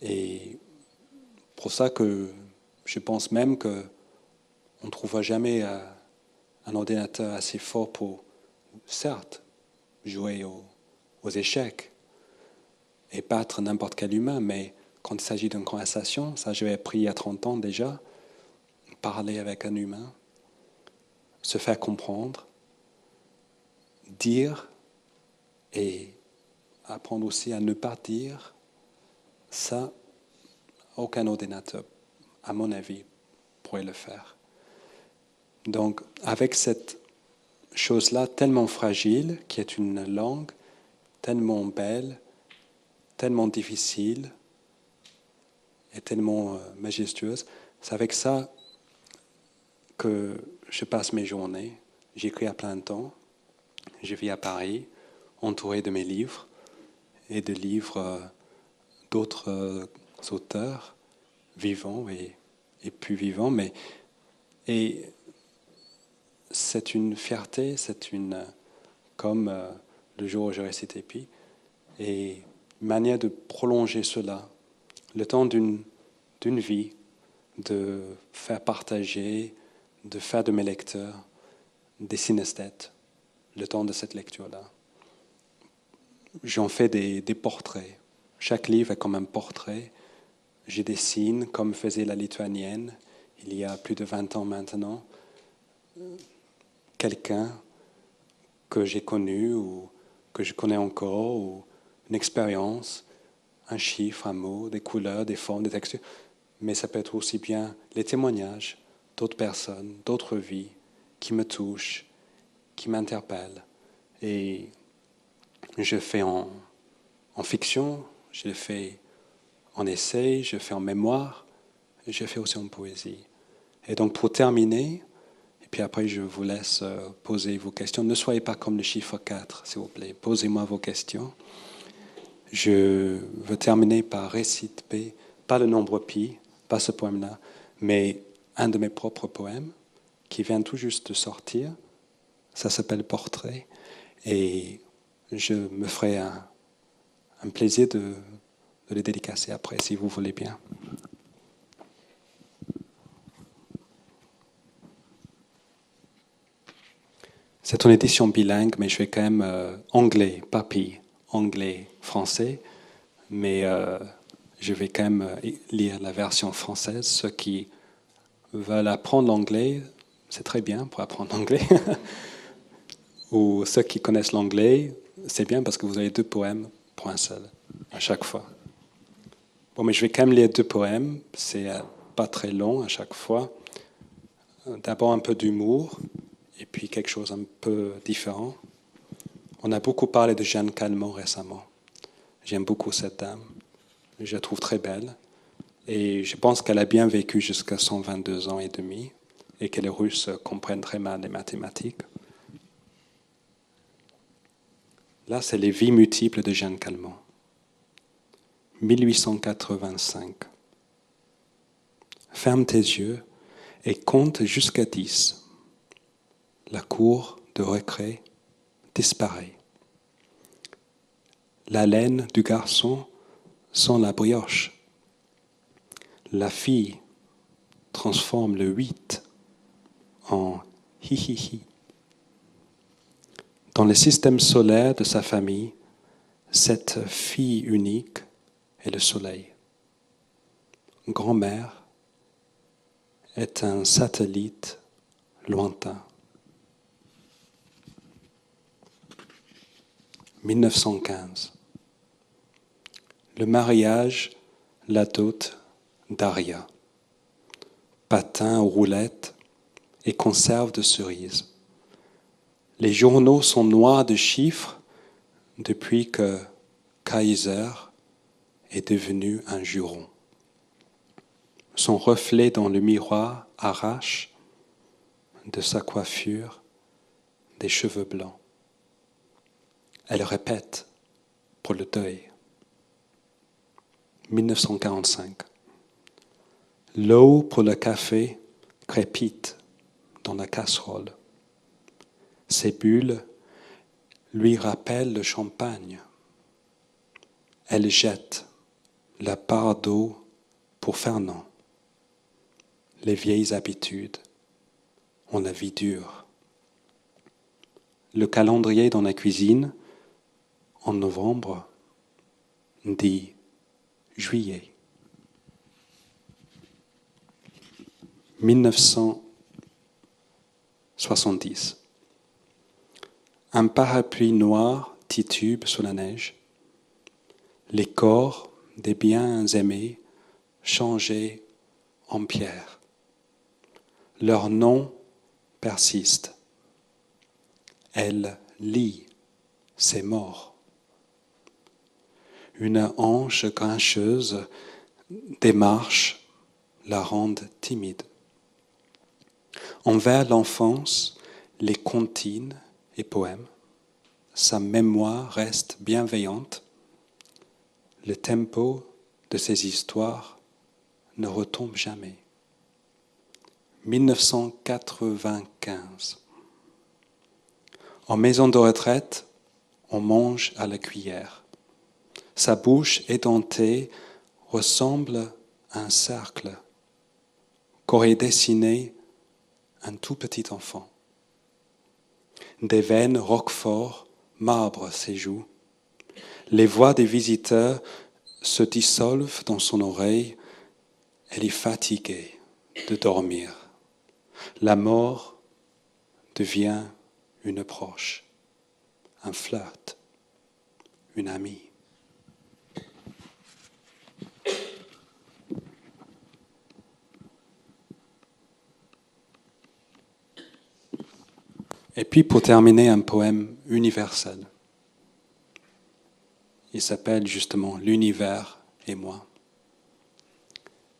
Et pour ça que je pense même qu'on ne trouvera jamais un ordinateur assez fort pour, certes, jouer aux échecs et battre n'importe quel humain, mais quand il s'agit d'une conversation, ça j'avais appris il y a 30 ans déjà, parler avec un humain, se faire comprendre, dire et apprendre aussi à ne pas dire, ça, aucun ordinateur, à mon avis, pourrait le faire. Donc, avec cette chose-là tellement fragile, qui est une langue tellement belle, tellement difficile et tellement majestueuse, c'est avec ça que je passe mes journées. J'écris à plein temps. Je vis à Paris, entouré de mes livres et de livres d'autres auteurs vivants et plus vivants. Et c'est une fierté, comme le jour où j'ai récité Pi, et une manière de prolonger cela, le temps d'une vie, de faire partager, de faire de mes lecteurs des synesthètes, le temps de cette lecture-là. j'en fais des portraits. Chaque livre est comme un portrait. Je dessine comme faisait la lituanienne il y a plus de 20 ans maintenant. Quelqu'un que j'ai connu ou que je connais encore, ou une expérience, un chiffre, un mot, des couleurs, des formes, des textures. Mais ça peut être aussi bien les témoignages d'autres personnes, d'autres vies qui me touchent, qui m'interpellent. Et je fais en fiction, je le fais en essai, je fais en mémoire, et je fais aussi en poésie. Et donc pour terminer, et puis après je vous laisse poser vos questions. Ne soyez pas comme le chiffre 4, s'il vous plaît. Posez-moi vos questions. Je veux terminer par réciter, pas le nombre pi, pas ce poème-là, mais un de mes propres poèmes qui vient tout juste de sortir. Ça s'appelle Portrait. Et je me ferai un plaisir de les dédicacer après, si vous voulez bien. C'est une édition bilingue, mais je fais quand même anglais, pas pi, anglais-français. Mais je vais quand même lire la version française. Ceux qui veulent apprendre l'anglais, c'est très bien pour apprendre l'anglais. Ou ceux qui connaissent l'anglais, c'est bien parce que vous avez 2 poèmes pour un seul, à chaque fois. Bon, mais je vais quand même lire 2 poèmes. C'est pas très long à chaque fois. D'abord un peu d'humour, et puis quelque chose un peu différent. On a beaucoup parlé de Jeanne Calment récemment. J'aime beaucoup cette dame. Je la trouve très belle. Et je pense qu'elle a bien vécu jusqu'à 122 ans et demi, et que les Russes comprennent très mal les mathématiques. Là, c'est les vies multiples de Jeanne Calment. 1885. Ferme tes yeux et compte jusqu'à 10. La cour de récré disparaît. La laine du garçon sent la brioche. La fille transforme le 8 en hi-hi-hi. Dans le système solaire de sa famille, cette fille unique est le soleil. Grand-mère est un satellite lointain. 1915. Le mariage, la dot d'Aria. Patin aux roulettes et conserve de cerises. Les journaux sont noirs de chiffres depuis que Kaiser est devenu un juron. Son reflet dans le miroir arrache de sa coiffure des cheveux blancs. Elle répète pour le deuil. 1945. L'eau pour le café crépite dans la casserole. Ces bulles lui rappellent le champagne. Elle jette la part d'eau pour Fernand. Les vieilles habitudes ont la vie dure. Le calendrier dans la cuisine, en novembre, dit juillet. 1970. Un parapluie noir titube sous la neige. Les corps des bien-aimés changés en pierre. Leur nom persiste. Elle lit ses morts. Une hanche grincheuse démarche la rendent timide. Envers l'enfance, les comptines et poèmes, sa mémoire reste bienveillante. Le tempo de ses histoires ne retombe jamais. 1995. En maison de retraite, on mange à la cuillère. Sa bouche édentée ressemble à un cercle qu'aurait dessiné un tout petit enfant. Des veines roquefort marbrent ses joues. Les voix des visiteurs se dissolvent dans son oreille. Elle est fatiguée de dormir. La mort devient une proche, un flirt, une amie. Et puis pour terminer, un poème universel. Il s'appelle justement L'univers et moi.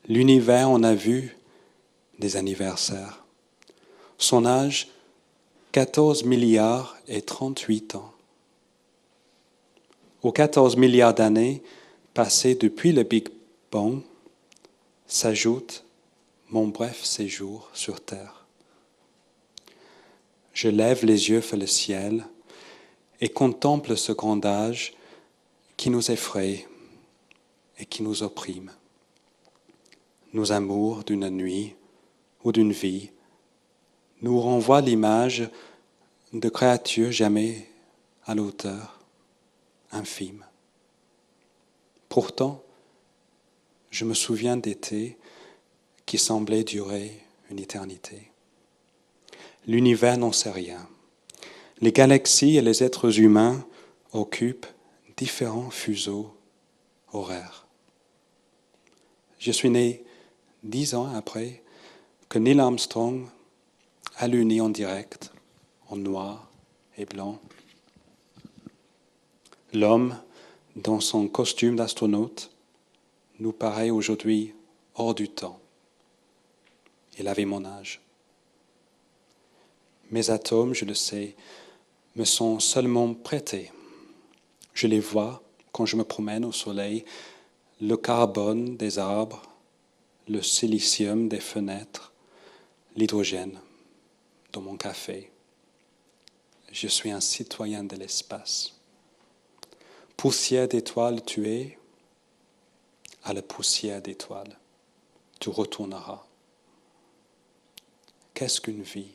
L'univers, on a vu des anniversaires. Son âge, 14 milliards et 38 ans. Aux 14 milliards d'années passées depuis le Big Bang, s'ajoute mon bref séjour sur Terre. Je lève les yeux vers le ciel et contemple ce grand âge qui nous effraie et qui nous opprime. Nos amours d'une nuit ou d'une vie nous renvoient l'image de créatures jamais à l'auteur, infime. Pourtant, je me souviens d'étés qui semblaient durer une éternité. L'univers n'en sait rien. Les galaxies et les êtres humains occupent différents fuseaux horaires. Je suis né 10 ans après que Neil Armstrong a l'uni en direct, en noir et blanc. L'homme, dans son costume d'astronaute, nous paraît aujourd'hui hors du temps. Il avait mon âge. Mes atomes, je le sais, me sont seulement prêtés. Je les vois quand je me promène au soleil, le carbone des arbres, le silicium des fenêtres, l'hydrogène dans mon café. Je suis un citoyen de l'espace. Poussière d'étoiles tuée, à la poussière d'étoiles, tu retourneras. Qu'est-ce qu'une vie?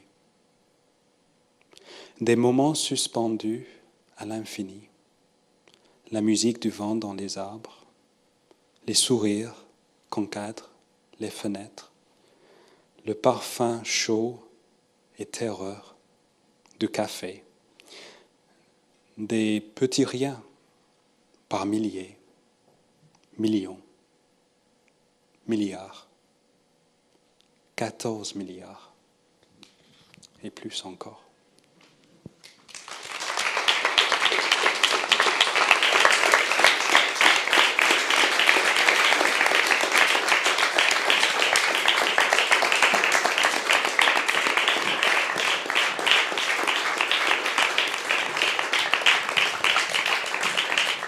Des moments suspendus à l'infini, la musique du vent dans les arbres, les sourires qu'encadrent les fenêtres, le parfum chaud et terreur du café, des petits riens par milliers, millions, milliards, 14 milliards et plus encore.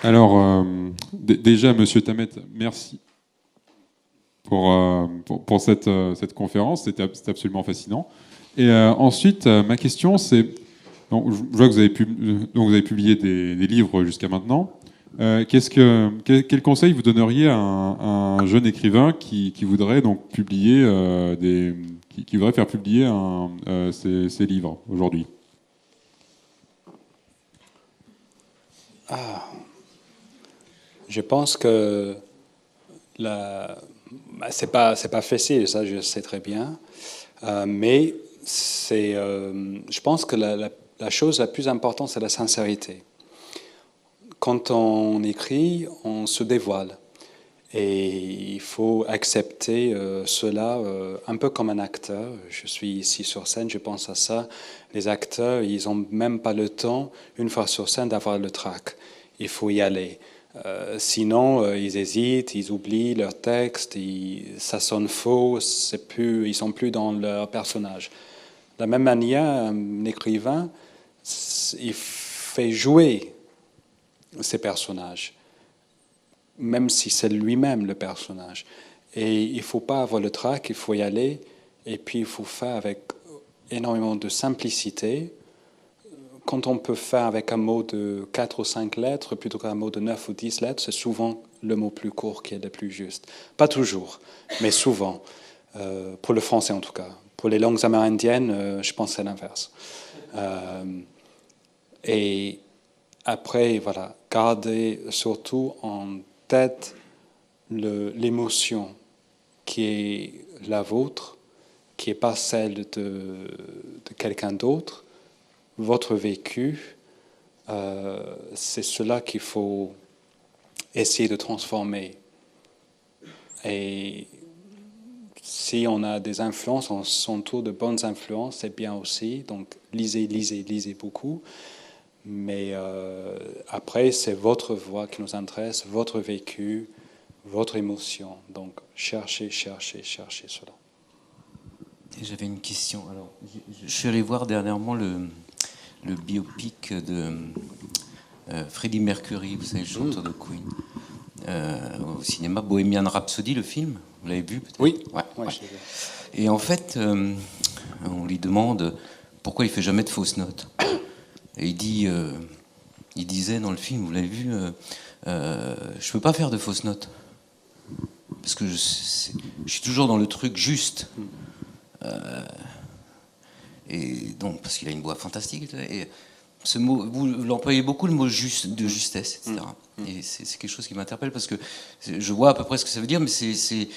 Alors, déjà, Monsieur Tammet, merci pour cette conférence. C'était absolument fascinant. Et ensuite, ma question, c'est... Donc, je vois que vous avez publié des livres jusqu'à maintenant. Quel conseil vous donneriez à un jeune écrivain qui voudrait donc publier qui voudrait faire publier ses livres aujourd'hui? Je pense que c'est pas facile, ça je sais très bien, mais je pense que la chose la plus importante, c'est la sincérité. Quand on écrit, on se dévoile. Et il faut accepter cela un peu comme un acteur. Je suis ici sur scène, je pense à ça. Les acteurs, ils n'ont même pas le temps, une fois sur scène, d'avoir le trac. Il faut y aller. Sinon, ils hésitent, ils oublient leur texte, ça sonne faux, ils sont plus dans leur personnage. De la même manière, un écrivain, il fait jouer ses personnages, même si c'est lui-même le personnage. Et il ne faut pas avoir le trac, il faut y aller, et puis il faut faire avec énormément de simplicité. Quand on peut faire avec un mot de 4 ou 5 lettres plutôt qu'un mot de 9 ou 10 lettres, c'est souvent le mot plus court qui est le plus juste. Pas toujours, mais souvent. Pour le français en tout cas. Pour les langues amérindiennes, je pense que c'est l'inverse. Et après, voilà, gardez surtout en tête l'émotion qui est la vôtre, qui n'est pas celle de quelqu'un d'autre, votre vécu, c'est cela qu'il faut essayer de transformer. Et si on a des influences, on s'entoure de bonnes influences, c'est bien aussi. Donc lisez beaucoup. Mais après, c'est votre voix qui nous intéresse, votre vécu, votre émotion. Donc cherchez cela. Et j'avais une question. Alors, je suis allé voir dernièrement le biopic de Freddie Mercury, vous savez, le chanteur de Queen, au cinéma, Bohemian Rhapsody, le film. Vous l'avez vu peut-être? Oui. Ouais. Je l'ai vu. Et en fait, on lui demande pourquoi il fait jamais de fausses notes. Et il disait dans le film, vous l'avez vu, je peux pas faire de fausses notes parce que je suis toujours dans le truc juste. Et donc parce qu'il a une voix fantastique. Et ce mot, vous l'employez beaucoup, le mot juste, de justesse, etc. Et c'est quelque chose qui m'interpelle parce que je vois à peu près ce que ça veut dire, mais c'est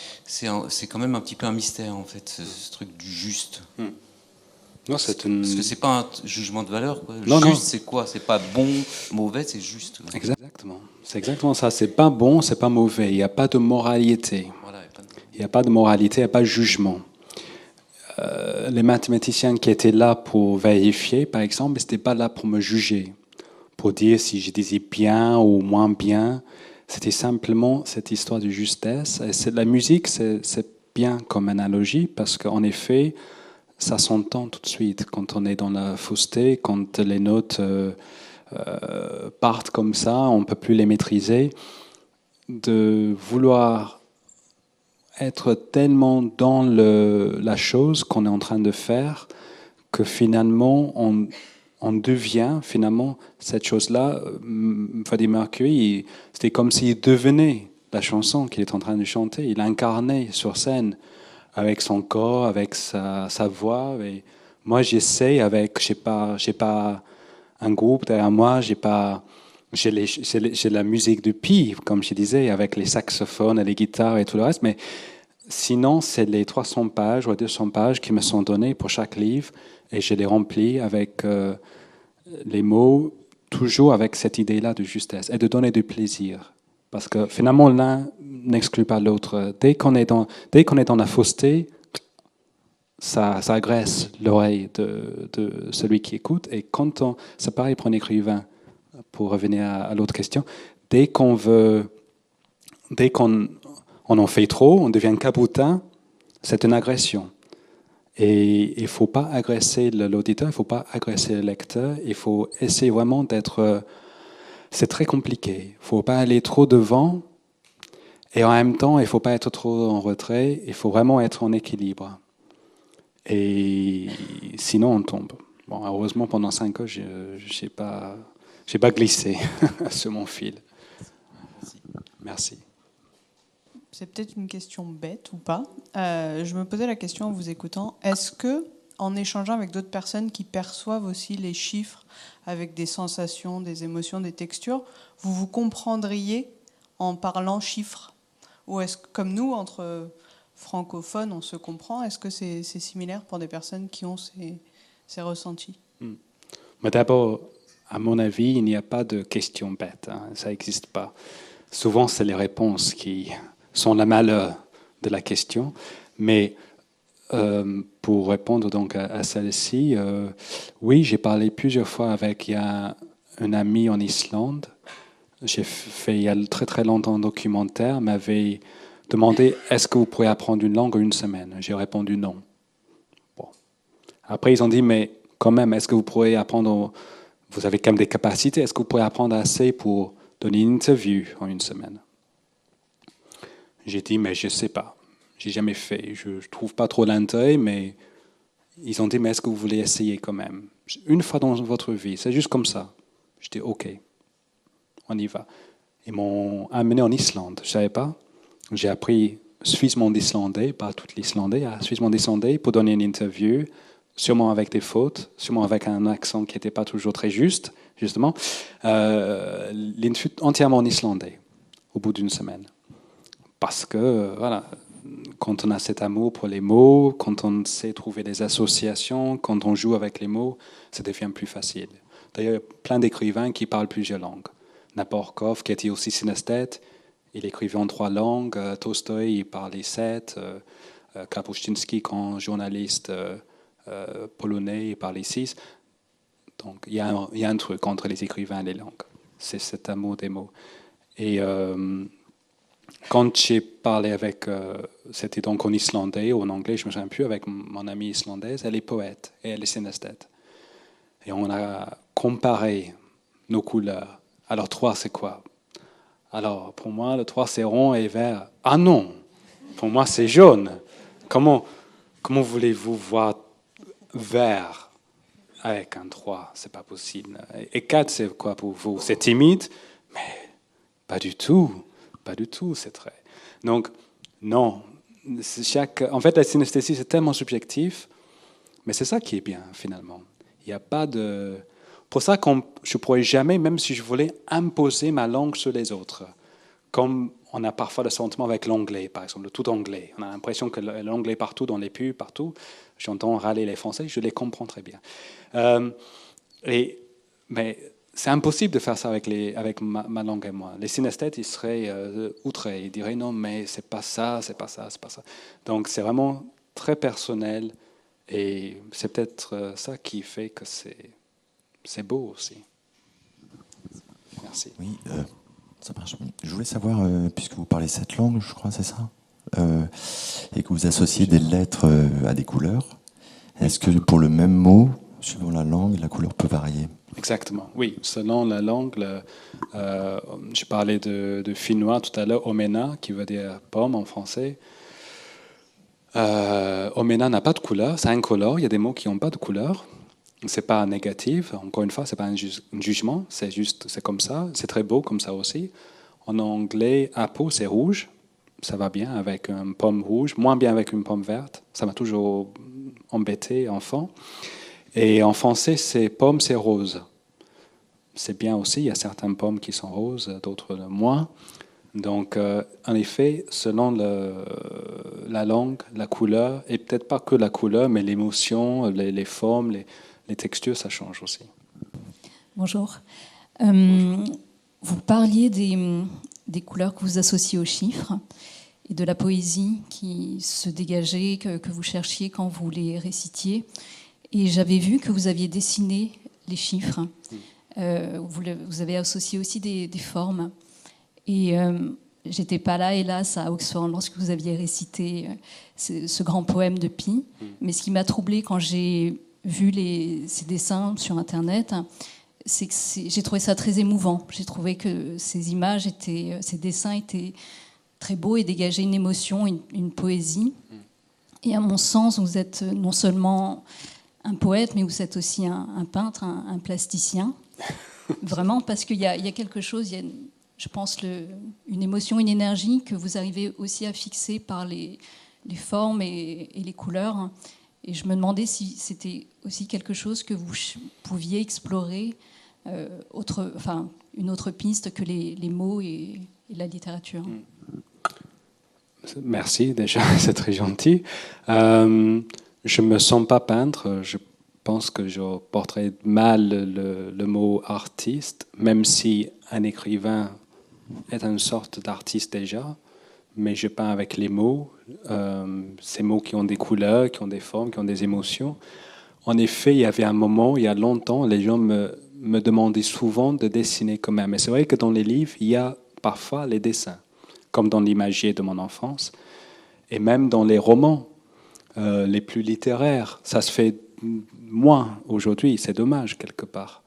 quand même un petit peu un mystère en fait, ce truc du juste. Non, Parce que c'est pas un jugement de valeur, quoi. Non, juste, c'est quoi? C'est pas bon, mauvais, c'est juste. Exactement. C'est exactement ça. C'est pas bon, c'est pas mauvais. Il n'y a pas de moralité. Voilà, Il n'y a pas de moralité, il n'y a pas de jugement. Les mathématiciens qui étaient là pour vérifier, par exemple, ils n'étaient pas là pour me juger, pour dire si je disais bien ou moins bien. C'était simplement cette histoire de justesse. Et la musique, c'est bien comme analogie, parce qu'en effet, ça s'entend tout de suite quand on est dans la fausseté, quand les notes partent comme ça, on ne peut plus les maîtriser. De vouloir être tellement dans la chose qu'on est en train de faire que finalement on devient finalement cette chose-là. Freddie Mercury, c'était comme s'il devenait la chanson qu'il est en train de chanter. Il incarnait sur scène avec son corps, avec sa voix. Et moi, j'essaie avec, j'ai pas un groupe derrière moi, j'ai la musique de Pi, comme je disais, avec les saxophones et les guitares et tout le reste, mais sinon, c'est les 300 pages ou 200 pages qui me sont données pour chaque livre, et je les remplis avec les mots, toujours avec cette idée-là de justesse, et de donner du plaisir. Parce que finalement, l'un n'exclut pas l'autre. Dès qu'on est dans la fausseté, ça agresse l'oreille de celui qui écoute. Et c'est pareil pour un écrivain, pour revenir à l'autre question, dès qu'on en fait trop, on devient caboutin, c'est une agression. Et il ne faut pas agresser l'auditeur, il ne faut pas agresser le lecteur, il faut essayer vraiment d'être... C'est très compliqué. Il ne faut pas aller trop devant, et en même temps, il ne faut pas être trop en retrait, il faut vraiment être en équilibre. Et sinon, on tombe. Bon, heureusement, pendant 5 ans, je n'ai pas glissé sur mon fil. Merci. C'est peut-être une question bête ou pas. Je me posais la question en vous écoutant. Est-ce que, en échangeant avec d'autres personnes qui perçoivent aussi les chiffres avec des sensations, des émotions, des textures, vous vous comprendriez en parlant chiffres? Ou est-ce que, comme nous, entre francophones, on se comprend? Est-ce que c'est similaire pour des personnes qui ont ces ressentis? Mais d'abord, à mon avis, il n'y a pas de question bête. Hein. Ça n'existe pas. Souvent, c'est les réponses qui sont le malheur de la question. Mais pour répondre donc à celle-ci, oui, j'ai parlé plusieurs fois il y a un ami en Islande. J'ai fait il y a très très longtemps un documentaire, m'avait demandé est-ce que vous pourriez apprendre une langue en une semaine. J'ai répondu non. Bon. Après, ils ont dit mais quand même, est-ce que vous pourriez apprendre, vous avez quand même des capacités, est-ce que vous pourriez apprendre assez pour donner une interview en une semaine? J'ai dit mais je ne sais pas. J'ai jamais fait. Je ne trouve pas trop l'intérêt, mais ils ont dit, mais est-ce que vous voulez essayer quand même? Une fois dans votre vie, c'est juste comme ça. Je dis, OK, on y va. Ils m'ont amené en Islande, je ne savais pas. J'ai appris suffisamment d'islandais, pas tout l'islandais, suffisamment d'islandais pour donner une interview sûrement avec des fautes, sûrement avec un accent qui n'était pas toujours très juste, justement. L'in fut entièrement en islandais au bout d'une semaine. Parce que, voilà, quand on a cet amour pour les mots, quand on sait trouver des associations, quand on joue avec les mots, ça devient plus facile. D'ailleurs, il y a plein d'écrivains qui parlent plusieurs langues. Nabokov, qui était aussi synesthète, il écrivait en 3 langues. Tolstoï, il parlait 7. Kapuscinski, grand journaliste polonais, il parlait 6. Donc, il y a un truc entre les écrivains et les langues. C'est cet amour des mots. Et quand j'ai parlé avec, c'était donc en islandais ou en anglais, je ne me souviens plus, avec mon amie islandaise, elle est poète et elle est synesthète. Et on a comparé nos couleurs. Alors 3, c'est quoi? Alors pour moi, le 3, c'est rond et vert. Ah non, pour moi, c'est jaune. Comment voulez-vous voir vert avec un 3? C'est pas possible. Et 4, c'est quoi pour vous? C'est timide? Mais pas du tout. Pas du tout, c'est très... Donc, non. En fait, la synesthésie, c'est tellement subjectif, mais c'est ça qui est bien, finalement. Il n'y a pas de... Pour ça, je ne pourrais jamais, même si je voulais, imposer ma langue sur les autres. Comme on a parfois le sentiment avec l'anglais, par exemple, le tout anglais. On a l'impression que l'anglais partout, dans les pubs, partout. J'entends râler les Français, je les comprends très bien. Mais c'est impossible de faire ça avec ma langue et moi. Les synesthètes, ils seraient outrés. Ils diraient non, mais c'est pas ça, c'est pas ça, c'est pas ça. Donc c'est vraiment très personnel et c'est peut-être ça qui fait que c'est beau aussi. Merci. Oui, ça marche. Je voulais savoir, puisque vous parlez 7 langues, je crois, c'est ça, et que vous associez des lettres à des couleurs, est-ce que pour le même mot, suivant la langue, la couleur peut varier? Exactement, oui. Selon la langue, je parlais de finnois tout à l'heure, omena, qui veut dire pomme en français. Omena n'a pas de couleur, c'est incolore. Il y a des mots qui n'ont pas de couleur. C'est pas négatif. Encore une fois, c'est pas un jugement. C'est juste, c'est comme ça. C'est très beau comme ça aussi. En anglais, apple, c'est rouge. Ça va bien avec une pomme rouge, moins bien avec une pomme verte. Ça m'a toujours embêté, enfant. Et en français, c'est pomme, c'est rose. C'est bien aussi, il y a certaines pommes qui sont roses, d'autres moins. Donc, en effet, selon la langue, la couleur, et peut-être pas que la couleur, mais l'émotion, les formes, les textures, ça change aussi. Bonjour. Vous parliez des couleurs que vous associez aux chiffres et de la poésie qui se dégageait, que vous cherchiez quand vous les récitiez. Et j'avais vu que vous aviez dessiné les chiffres. Vous avez associé aussi des formes. Et j'étais pas là, hélas, à Oxford, lorsque vous aviez récité ce grand poème de Pi. Mais ce qui m'a troublée quand j'ai vu ces dessins sur Internet, c'est que j'ai trouvé ça très émouvant. J'ai trouvé que ces images, ces dessins étaient très beaux et dégageaient une émotion, une poésie. Et à mon sens, vous êtes non seulement un poète, mais vous êtes aussi un peintre, un plasticien. Vraiment, parce qu'il y a quelque chose, il y a, je pense, une émotion, une énergie que vous arrivez aussi à fixer par les formes et les couleurs. Et je me demandais si c'était aussi quelque chose que vous pouviez explorer, une autre piste que les mots et la littérature. Merci déjà, c'est très gentil. Je ne me sens pas peintre. Je pense que je porterais mal le mot artiste, même si un écrivain est une sorte d'artiste déjà. Mais je peins avec les mots, ces mots qui ont des couleurs, qui ont des formes, qui ont des émotions. En effet, il y avait un moment, il y a longtemps, les gens me demandaient souvent de dessiner quand même. Et c'est vrai que dans les livres, il y a parfois les dessins, comme dans l'imagier de mon enfance, et même dans les romans les plus littéraires. Ça se fait moins aujourd'hui, c'est dommage quelque part.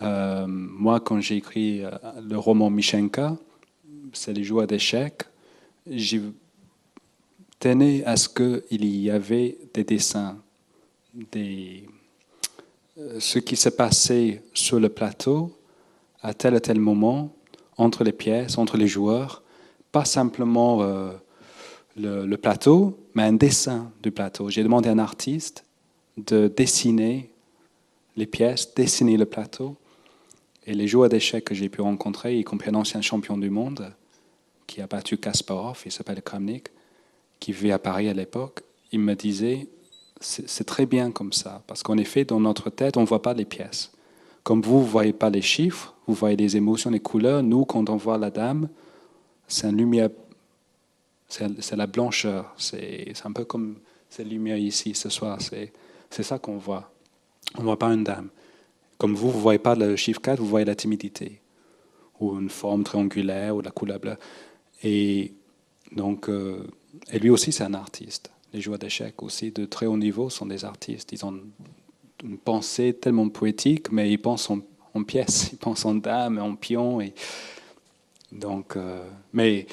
Moi, quand j'ai écrit le roman Mishenka, c'est les joueurs d'échecs, je tenais à ce qu'il y avait des dessins, ce qui se passait sur le plateau à tel et tel moment, entre les pièces, entre les joueurs, pas simplement le plateau, mais un dessin du plateau. J'ai demandé à un artiste de dessiner les pièces, dessiner le plateau. Et les joueurs d'échecs que j'ai pu rencontrer, y compris un ancien champion du monde qui a battu Kasparov, il s'appelle Kramnik, qui vivait à Paris à l'époque, il me disait, c'est très bien comme ça, parce qu'en effet, dans notre tête, on ne voit pas les pièces. Comme vous ne voyez pas les chiffres, vous voyez les émotions, les couleurs. Nous, quand on voit la dame, c'est une lumière, c'est la blancheur. C'est un peu comme cette lumière ici ce soir. C'est ça qu'on voit. On ne voit pas une dame. Comme vous ne voyez pas le chiffre 4, vous voyez la timidité, ou une forme triangulaire, ou la couleur bleue. Et donc, et lui aussi, c'est un artiste. Les joueurs d'échecs aussi de très haut niveau sont des artistes. Ils ont une pensée tellement poétique, mais ils pensent en pièces, ils pensent en dames, en pions. Et donc, mais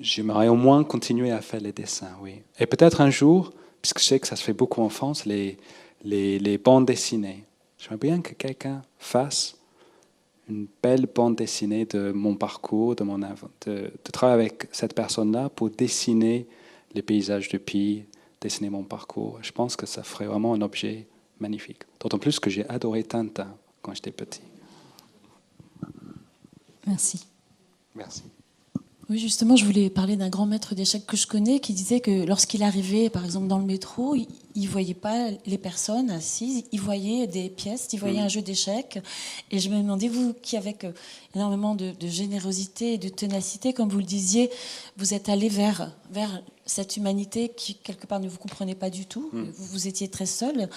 j'aimerais au moins continuer à faire les dessins, oui. Et peut-être un jour, puisque je sais que ça se fait beaucoup en France, les bandes dessinées. J'aimerais bien que quelqu'un fasse une belle bande dessinée de mon parcours, de travailler avec cette personne-là pour dessiner les paysages du pays, dessiner mon parcours. Je pense que ça ferait vraiment un objet magnifique. D'autant plus que j'ai adoré Tintin quand j'étais petit. Merci. Merci. Oui, justement, je voulais parler d'un grand maître d'échecs que je connais qui disait que lorsqu'il arrivait, par exemple, dans le métro, il ne voyait pas les personnes assises, il voyait des pièces, il voyait un jeu d'échecs. Et je me demandais, vous qui avec énormément de générosité et de ténacité, comme vous le disiez, vous êtes allé vers cette humanité qui, quelque part, ne vous comprenait pas du tout. Vous étiez très seul.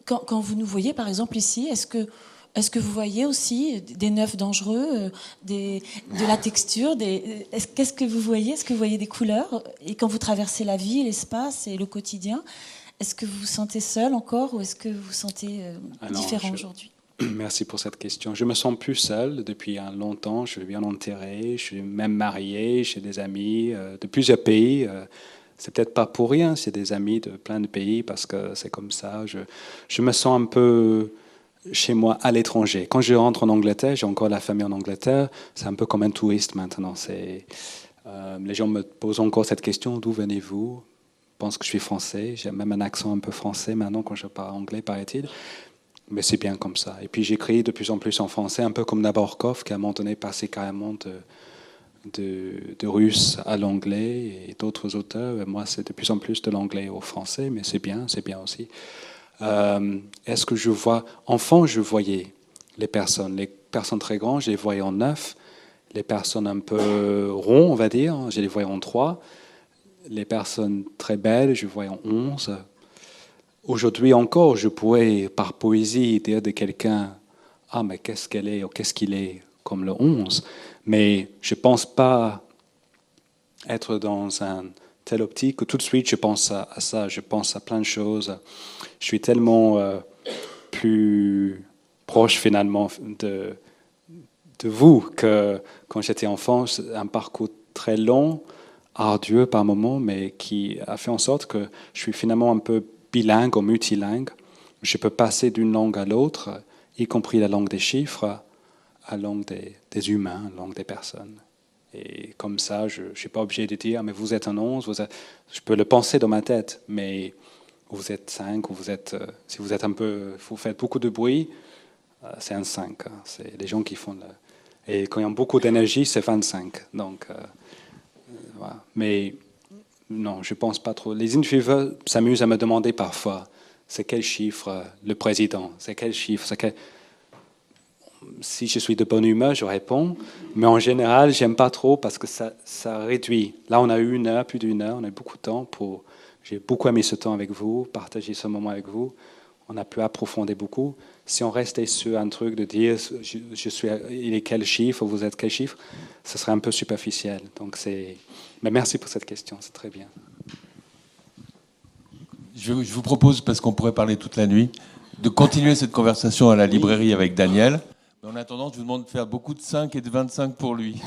Quand vous nous voyez, par exemple, ici, est-ce que vous voyez aussi des neufs dangereux, de la texture qu'est-ce que vous voyez? Est-ce que vous voyez des couleurs? Et quand vous traversez la vie, l'espace et le quotidien, est-ce que vous vous sentez seul encore ou est-ce que vous vous sentez différent aujourd'hui? Merci pour cette question. Je me sens plus seul depuis longtemps. Je suis bien enterré, je suis même marié, j'ai des amis de plusieurs pays. C'est peut-être pas pour rien, c'est des amis de plein de pays parce que c'est comme ça. Je me sens un peu chez moi à l'étranger. Quand je rentre en Angleterre, j'ai encore la famille en Angleterre, c'est un peu comme un touriste maintenant. Les gens me posent encore cette question, d'où venez-vous? Je pense que je suis français, j'ai même un accent un peu français maintenant quand je parle anglais, paraît-il. Mais c'est bien comme ça. Et puis j'écris de plus en plus en français, un peu comme Nabokov, qui à un moment donné passé carrément de russe à l'anglais, et d'autres auteurs. Et moi, c'est de plus en plus de l'anglais au français, mais c'est bien aussi. Est-ce que je vois... Enfant, je voyais les personnes très grandes, je les voyais en 9, les personnes un peu ronds, on va dire, je les voyais en 3, les personnes très belles, je les voyais en 11. Aujourd'hui encore, je pourrais, par poésie, dire de quelqu'un « Ah, mais qu'est-ce qu'elle est ou qu'est-ce qu'il est ?» comme le 11. Mais je ne pense pas être dans un telle optique que tout de suite je pense à ça, je pense à plein de choses. Je suis tellement plus proche finalement de vous que quand j'étais enfant, un parcours très long, ardueux par moments, mais qui a fait en sorte que je suis finalement un peu bilingue ou multilingue. Je peux passer d'une langue à l'autre, y compris la langue des chiffres, à la langue des humains, la langue des personnes. Et comme ça, je ne suis pas obligé de dire, mais vous êtes un 11, je peux le penser dans ma tête, mais vous êtes 5, ou si vous êtes vous faites beaucoup de bruit, c'est un 5. C'est les gens qui font et quand ils ont beaucoup d'énergie, c'est 25. Donc, voilà. Mais non, je ne pense pas trop. Les intervieweurs s'amusent à me demander parfois, c'est quel chiffre le président? C'est quel chiffre? Si je suis de bonne humeur, je réponds. Mais en général, j'aime pas trop parce que ça réduit. Là, on a eu plus d'une heure, on a eu beaucoup de temps j'ai beaucoup aimé ce temps avec vous, partager ce moment avec vous. On a pu approfondir beaucoup. Si on restait sur un truc de dire il est quel chiffre, vous êtes quel chiffre, ce serait un peu superficiel. Donc mais merci pour cette question, c'est très bien. Je vous propose, parce qu'on pourrait parler toute la nuit, de continuer cette conversation à la librairie avec Daniel. Mais en attendant, je vous demande de faire beaucoup de 5 et de 25 pour lui.